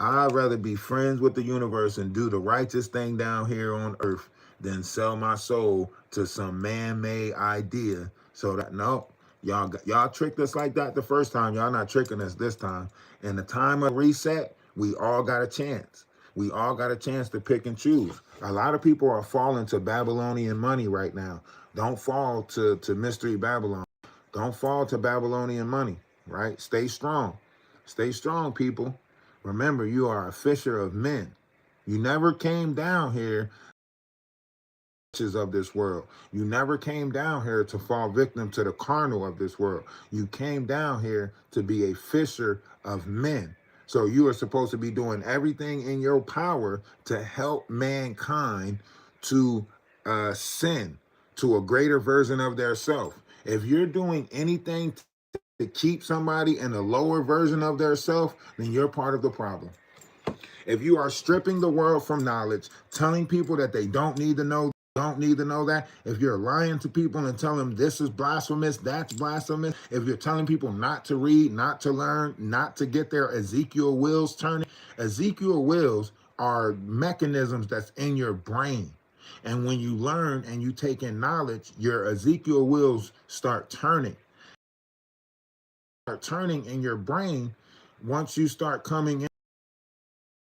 I'd rather be friends with the universe and do the righteous thing down here on earth than sell my soul to some man-made idea. So that, no, y'all tricked us like that the first time. Y'all not tricking us this time. In the time of reset, we all got a chance. We all got a chance to pick and choose. A lot of people are falling to Babylonian money right now. Don't fall to Mystery Babylon. Don't fall to Babylonian money, right? Stay strong. Stay strong, people. Remember, you are a fisher of men. You never came down here of this world. You never came down here to fall victim to the carnal of this world. You came down here to be a fisher of men. So you are supposed to be doing everything in your power to help mankind to sin, to a greater version of their self. If you're doing anything to keep somebody in a lower version of their self, then you're part of the problem. If you are stripping the world from knowledge, telling people that they don't need to know, that, if you're lying to people and telling them this is blasphemous, that's blasphemous, if you're telling people not to read, not to learn, not to get their Ezekiel wheels turning, Ezekiel wheels are mechanisms that's in your brain. And when you learn and you take in knowledge, your Ezekiel wheels start turning in your brain. Once you start coming in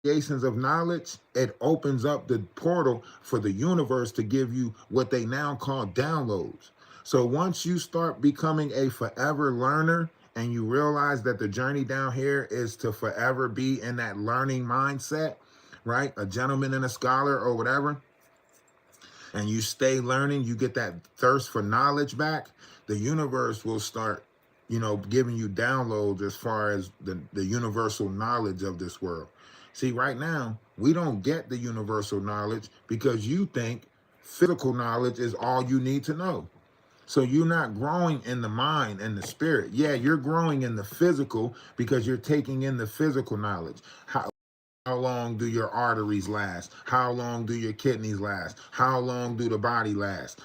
of knowledge, it opens up the portal for the universe to give you what they now call downloads. So once you start becoming a forever learner and you realize that the journey down here is to forever be in that learning mindset, right? A gentleman and a scholar or whatever, and you stay learning, you get that thirst for knowledge back, the universe will start, giving you downloads as far as the universal knowledge of this world. See, right now, we don't get the universal knowledge because you think physical knowledge is all you need to know. So you're not growing in the mind and the spirit. Yeah, you're growing in the physical because you're taking in the physical knowledge. How long do your arteries last? How long do your kidneys last? How long do the body last?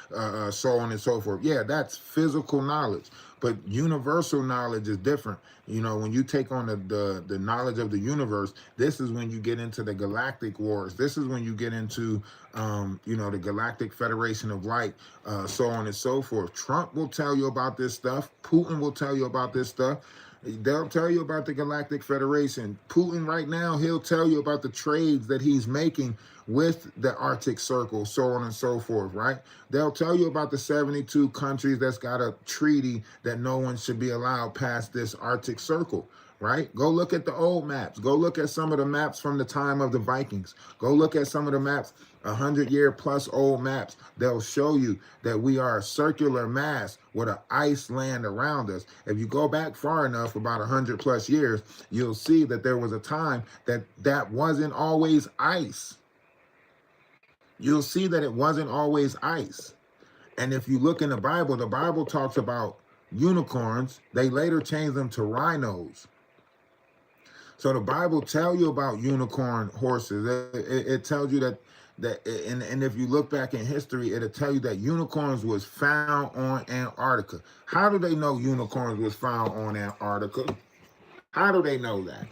So on and so forth. Yeah, that's physical knowledge. But universal knowledge is different. When you take on the knowledge of the universe, this is when you get into the galactic wars. This is when you get into, the Galactic Federation of Light, so on and so forth. Trump will tell you about this stuff. Putin will tell you about this stuff. They'll tell you about the Galactic Federation. Putin right now, he'll tell you about the trades that he's making with the Arctic Circle, so on and so forth, right? They'll tell you about the 72 countries that's got a treaty that no one should be allowed past this Arctic Circle, right? Go look at the old maps. Go look at some of the maps from the time of the Vikings. Go look at some of the maps, 100-year plus old maps. They'll show you that we are a circular mass with an ice land around us. If you go back far enough, about 100 plus years, you'll see that there was a time that wasn't always ice. You'll see that it wasn't always ice. And if you look in the Bible talks about unicorns. They later changed them to rhinos. So the Bible tells you about unicorn horses. It tells you and if you look back in history, it'll tell you that unicorns was found on Antarctica. How do they know unicorns was found on Antarctica? How do they know that?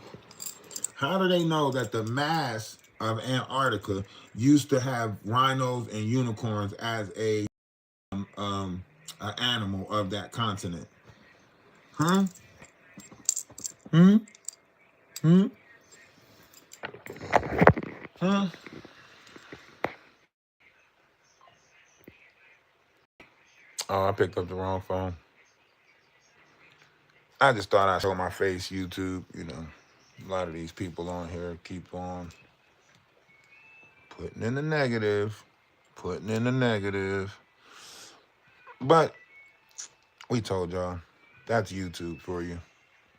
How do they know that the mass of Antarctica used to have rhinos and unicorns as a animal of that continent. Huh? Hmm? Hmm? Huh? Oh, I picked up the wrong phone. I just thought I'd show my face, YouTube. A lot of these people on here keep on putting in the negative, putting in the negative. But we told y'all, that's YouTube for you.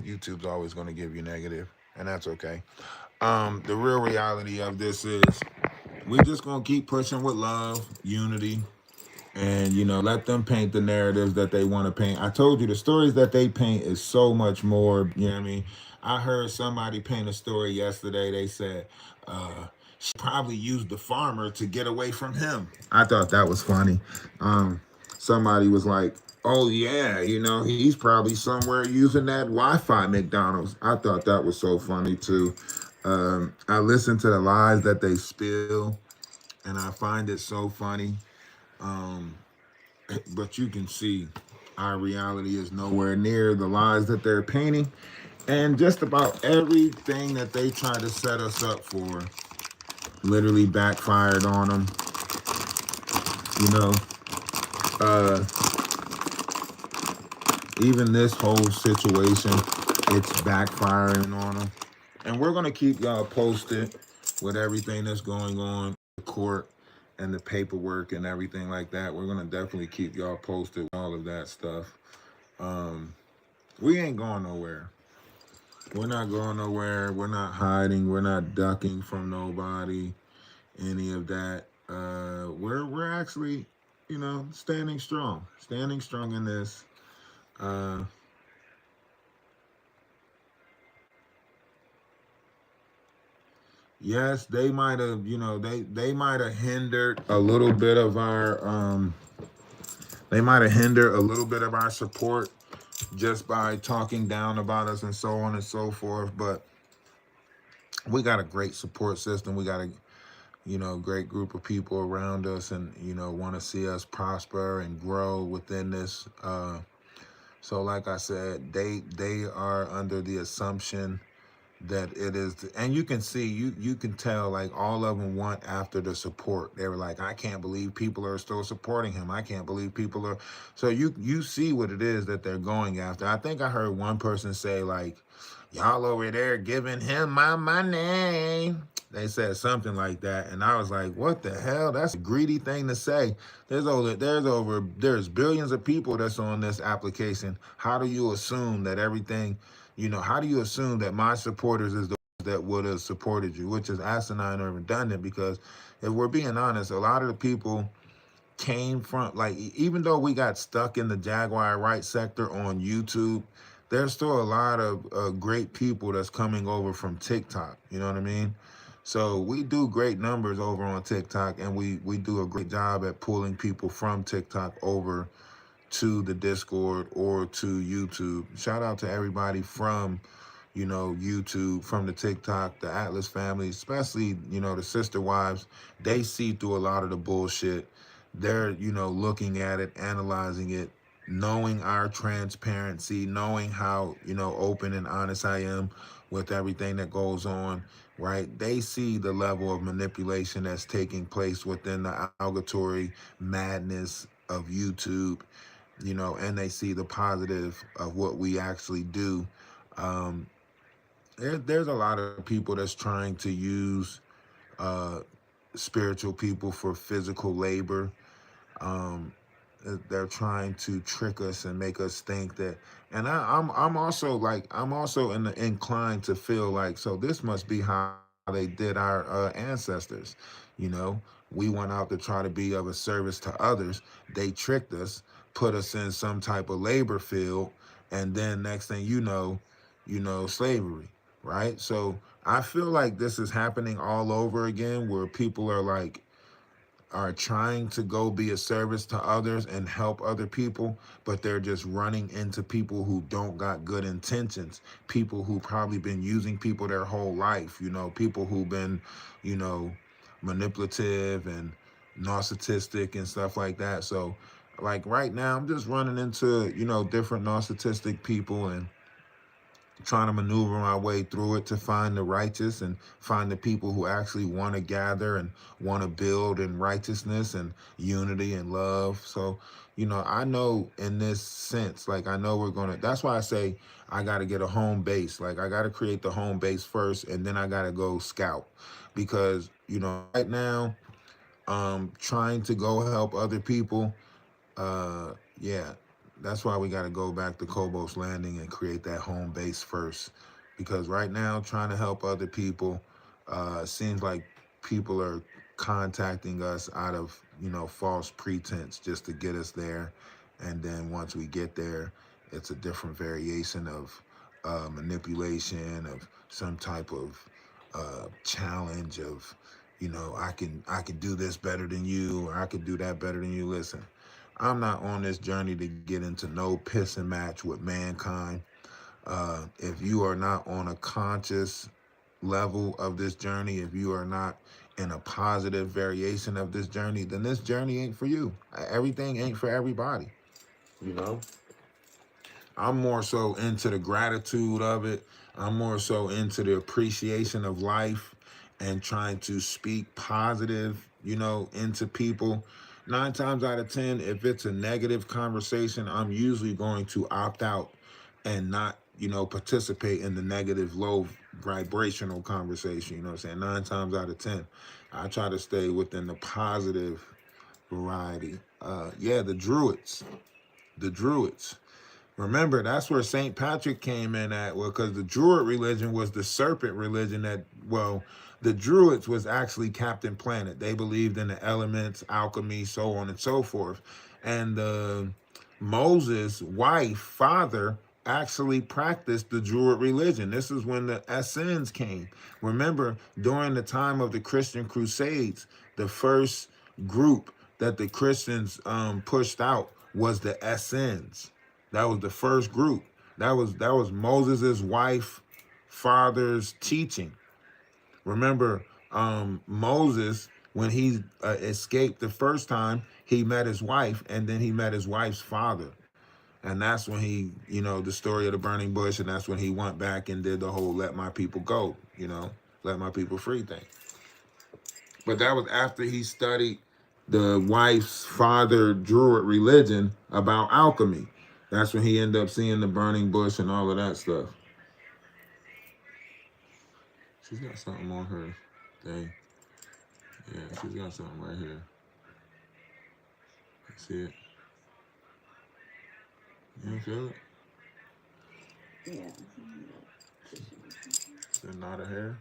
YouTube's always going to give you negative, and that's okay. The real reality of this is we just going to keep pushing with love, unity, and let them paint the narratives that they want to paint. I told you the stories that they paint is so much more. You know what I mean? I heard somebody paint a story yesterday. They said she probably used the farmer to get away from him. I thought that was funny. Somebody was like, oh yeah, he's probably somewhere using that Wi-Fi McDonald's. I thought that was so funny too. I listen to the lies that they spill, and I find it so funny. um, but you can see our reality is nowhere near the lies that they're painting. And just about everything that they try to set us up for literally backfired on them. You know, uh, even this whole situation, it's backfiring on them. And we're going to keep y'all posted with everything that's going on, the court and the paperwork and everything like that. We're going to definitely keep y'all posted with all of that stuff. We ain't going nowhere. We're not going nowhere. We're not hiding. We're not ducking from nobody. Any of that. We're actually, standing strong in this. Uh, yes, they might have, they might have hindered a little bit of our, they might have hindered a little bit of our support just by talking down about us and so on and so forth. But we got a great support system. We got a great group of people around us, and want to see us prosper and grow within this. So like I said, they are under the assumption that it is, and you can see, you can tell, like, all of them want after the support. They were like, I can't believe people are still supporting him. I can't believe people are. So you see what it is that they're going after. I think I heard one person say, like, y'all over there giving him my money. They said something like that, and I was like, what the hell? That's a greedy thing to say. There's billions of people that's on this application. How do you assume that everything, how do you assume that my supporters is the ones that would have supported you? Which is asinine or redundant, because if we're being honest, a lot of the people came from, like, even though we got stuck in the Jaguar right sector on YouTube, there's still a lot of great people that's coming over from TikTok. You know what I mean? So we do great numbers over on TikTok, and we do a great job at pulling people from TikTok over to the Discord or to YouTube. Shout out to everybody from, YouTube, from the TikTok, the Atlas family, especially, the sister wives. They see through a lot of the bullshit. They're, looking at it, analyzing it, knowing our transparency, knowing how, open and honest I am with everything that goes on, right? They see the level of manipulation that's taking place within the algatory madness of YouTube, and they see the positive of what we actually do. Um, there's a lot of people that's trying to use uh, spiritual people for physical labor. Um, they're trying to trick us and make us think that, and I'm also like, inclined to feel like, so this must be how they did our ancestors. You know, we went out to try to be of a service to others. They tricked us, put us in some type of labor field, and then next thing slavery, right? So I feel like this is happening all over again, where people are like, are trying to go be a service to others and help other people, but they're just running into people who don't got good intentions, people who probably been using people their whole life, you know, people who've been, you know, manipulative and narcissistic and stuff like that. So like right now I'm just running into, you know, different narcissistic people and trying to maneuver my way through it to find the righteous and find the people who actually want to gather and want to build in righteousness and unity and love. So, you know, I know in this sense, like I know we're going to, that's why I say I got to get a home base. Like I got to create the home base first and then I got to go scout because, you know, right now, trying to go help other people, yeah, that's why we got to go back to Cobos Landing and create that home base first. Because right now, trying to help other people, seems like people are contacting us out of, you know, false pretense just to get us there. And then once we get there, it's a different variation of manipulation, of some type of challenge of, you know, I can do this better than you, or I could do that better than you. Listen, I'm not on this journey to get into no pissing match with mankind. If you are not on a conscious level of this journey, if you are not in a positive variation of this journey, then this journey ain't for you. Everything ain't for everybody, you know? I'm more so into the gratitude of it. I'm more so into the appreciation of life and trying to speak positive, you know, into people. 9 times out of 10, if it's a negative conversation, I'm usually going to opt out and not, you know, participate in the negative, low vibrational conversation. You know what I'm saying? 9 times out of 10, I try to stay within the positive variety. Yeah, the Druids. The Druids. Remember, that's where St. Patrick came in at, well, because the Druid religion was the serpent religion that, well, the Druids was actually Captain Planet. They believed in the elements, alchemy, so on and so forth. And Moses' wife, father, actually practiced the Druid religion. This is when the Essenes came. Remember, during the time of the Christian Crusades, the first group that the Christians pushed out was the Essenes. That was the first group. That was Moses' wife, father's teaching. Remember, Moses, when he escaped the first time, he met his wife, and then he met his wife's father. And that's when he, you know, the story of the burning bush, and that's when he went back and did the whole let my people go, you know, let my people free thing. But that was after he studied the wife's father Druid religion about alchemy. That's when he ended up seeing the burning bush and all of that stuff. She's got something on her thing. Yeah, she's got something right here. See it? You don't feel it? Yeah. It's a knot of hair.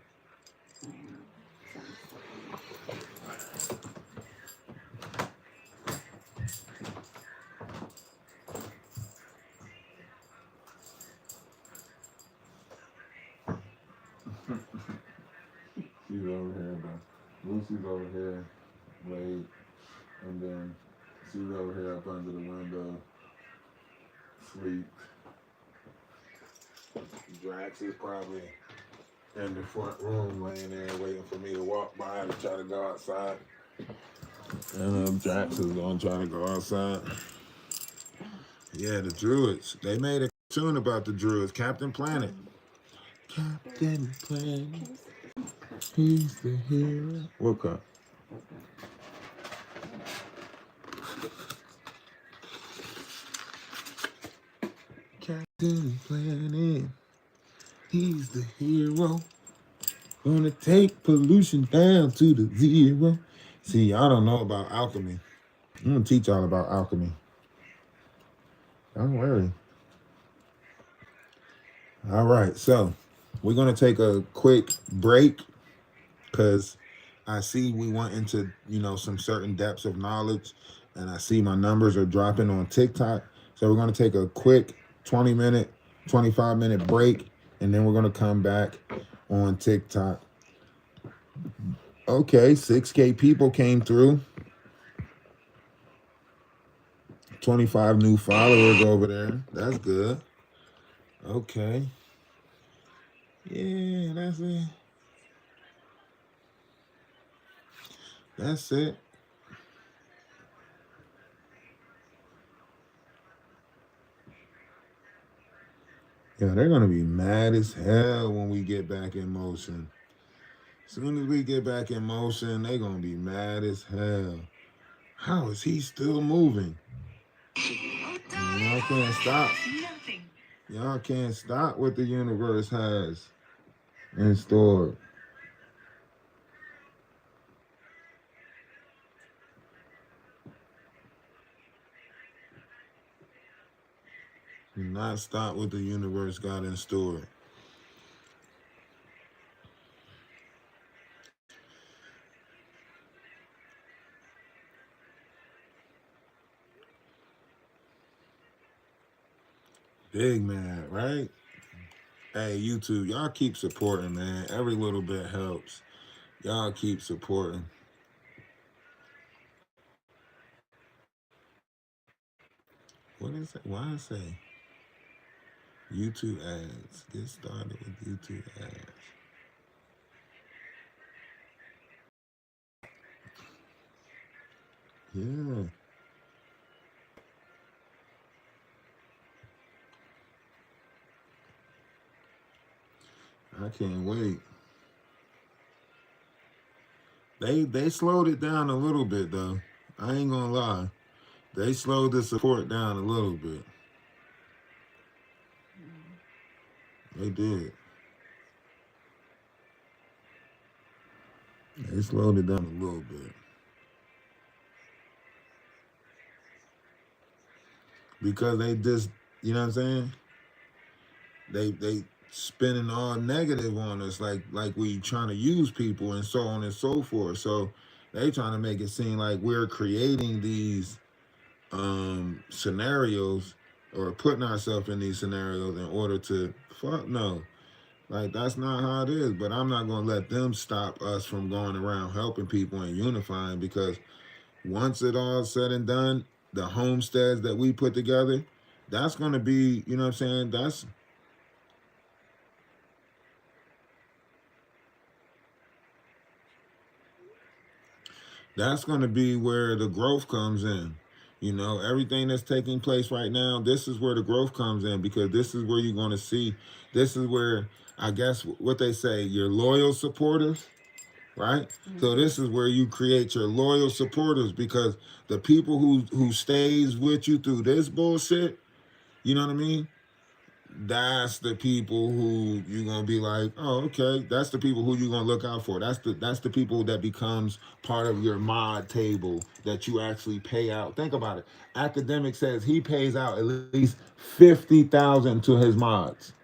She's over here, but Lucy's over here, laid, and then she's over here up under the window, sleep. Drax is probably in the front room laying there waiting for me to walk by to try to go outside. And Drax is gonna try to go outside. Yeah, the Druids. They made a tune about the Druids. Captain Planet. Captain Planet. He's the hero. Woke up. Captain Planet. He's the hero. Gonna take pollution down to the zero. See, I don't know about alchemy. I'm gonna teach y'all about alchemy. Don't worry. All right, so we're gonna take a quick break because I see we went into, you know, some certain depths of knowledge, and I see my numbers are dropping on TikTok. So we're gonna take a quick 20-minute, 25-minute break, and then we're gonna come back on TikTok. Okay, 6K people came through. 25 new followers over there. That's good. Okay. Yeah, that's it. That's it. Yeah, they're gonna be mad as hell when we get back in motion. As soon as we get back in motion, they're gonna be mad as hell. How is he still moving? Y'all can't stop. Y'all can't stop what the universe has in store. Do not stop what the universe got in store. Big man, right? Hey, YouTube, y'all keep supporting, man. Every little bit helps. Y'all keep supporting. What is it? Why I say YouTube ads? Get started with YouTube ads. Yeah, I can't wait. They slowed it down a little bit though. I ain't gonna lie. They slowed the support down a little bit. They did. They slowed it down a little bit. Because they just, you know what I'm saying? They spinning all negative on us like we trying to use people and so on and so forth. So they trying to make it seem like we're creating these scenarios or putting ourselves in these scenarios in order to fuck no. Like that's not how it is. But I'm not gonna let them stop us from going around helping people and unifying because once it all said and done, the homesteads that we put together, that's gonna be, you know what I'm saying? That's going to be where the growth comes in. You know, everything that's taking place right now, this is where the growth comes in because this is where you're going to see, this is where, I guess, what they say, your loyal supporters, right? Mm-hmm. So this is where you create your loyal supporters because the people who stays with you through this bullshit, you know what I mean? That's the people who you're gonna be like, oh, okay. That's the people who you're gonna look out for. That's the people that becomes part of your mod table that you actually pay out. Think about it. Academic says he pays out at least 50,000 to his mods.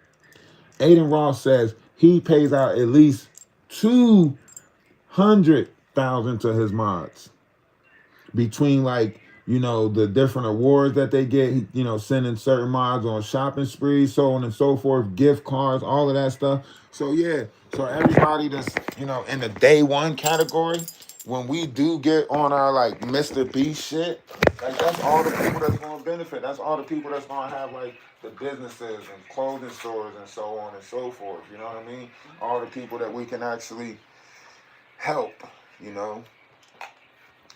Aiden Ross says he pays out at least 200,000 to his mods between like the different awards that they get, sending certain mods on shopping sprees, so on and so forth, gift cards, all of that stuff. So yeah, so everybody that's in the day one category, when we do get on our like Mr. Beast shit, like that's all the people that's going to benefit. That's all the people that's going to have like the businesses and clothing stores and so on and so forth. You know what I mean? All the people that we can actually help. You know.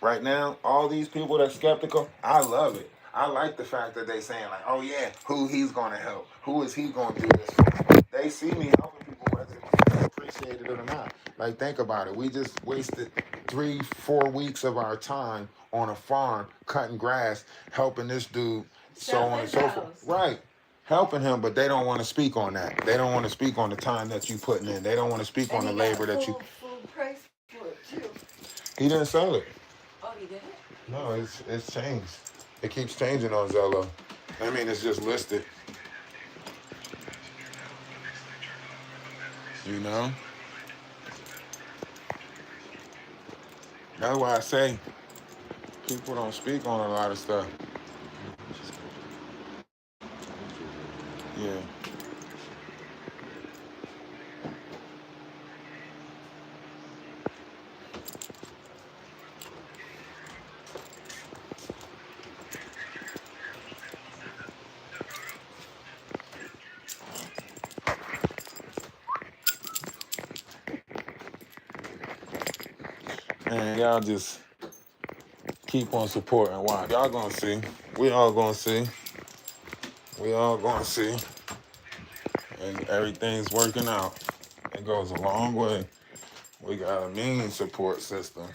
Right now, all these people that's skeptical, I love it. I like the fact that they saying like, oh yeah, who he's gonna help? Who is he gonna do this for? They see me helping people whether they appreciate it or not. Like think about it. We just wasted 3-4 weeks of our time on a farm cutting grass, helping this dude, so on and so forth. Right. Helping him, but they don't want to speak on that. They don't want to speak on the time that you putting in. They don't want to speak on the labor that you. Full price for it too. He didn't sell it. Oh, he didn't? No, it's changed. It keeps changing on Zello. I mean, it's just listed. You know? That's why I say people don't speak on a lot of stuff. Yeah. And y'all just keep on supporting. Why? Y'all gonna see. We all gonna see. We all gonna see. And everything's working out. It goes a long way. We got a mean support system.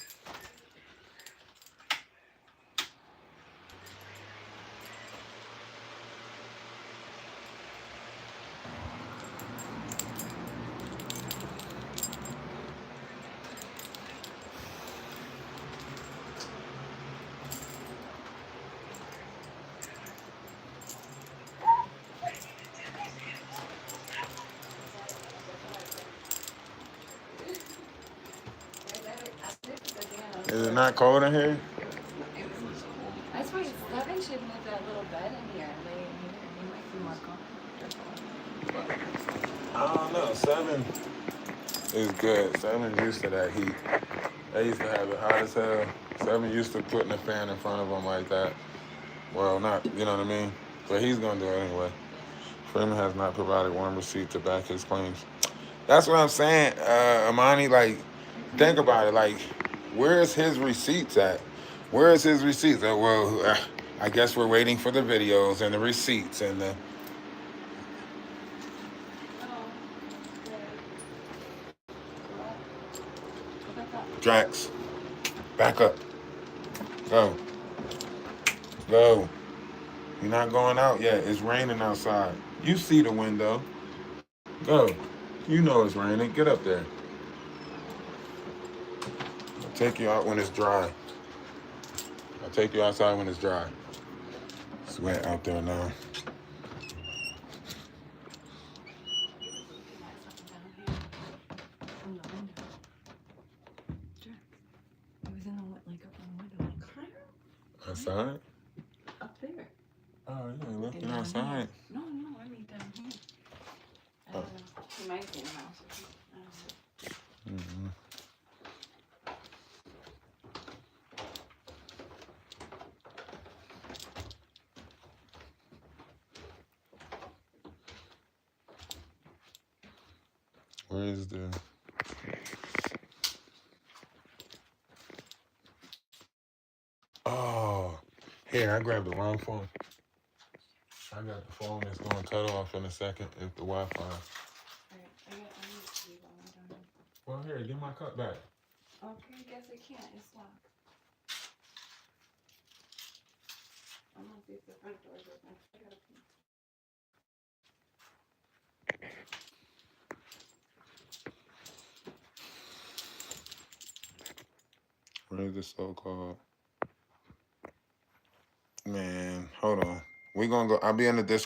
Is it not cold in here? That's why 7 should move that little bed in here. Lay in here. He might be more comfortable. I don't know. 7 is good. 7's used to that heat. They used to have it hot as hell. 7 used to putting a fan in front of him like that. Well, not, you know what I mean? But he's going to do it anyway. Freeman has not provided one receipt to back his claims. That's what I'm saying, Amani. Like, think about it. Like, where's his receipts at? Where's his receipts? Well, I guess we're waiting for the videos and the receipts and the... Drax, back up. Go. Go. You're not going out yet. It's raining outside. You see the window. Go. You know it's raining. Get up there. I'll take you out when it's dry. I'll take you outside when it's dry. It's wet out there now. Outside? Up there. Oh, you ain't looking outside. No, I mean down here. I don't know. He might be in the house. I don't know. Mm-hmm. Where is the... Oh, here, I grabbed the wrong phone. I got the phone that's going to cut off in a second if the Wi-Fi. Alright, I need to leave while I'm done. Well, here, give my cup back. Okay, I guess I can't. It's locked. I'm gonna see if the front door's open. I gotta pee. Where is the so-called? Man, hold on. We gonna go. I'll be in the Discord.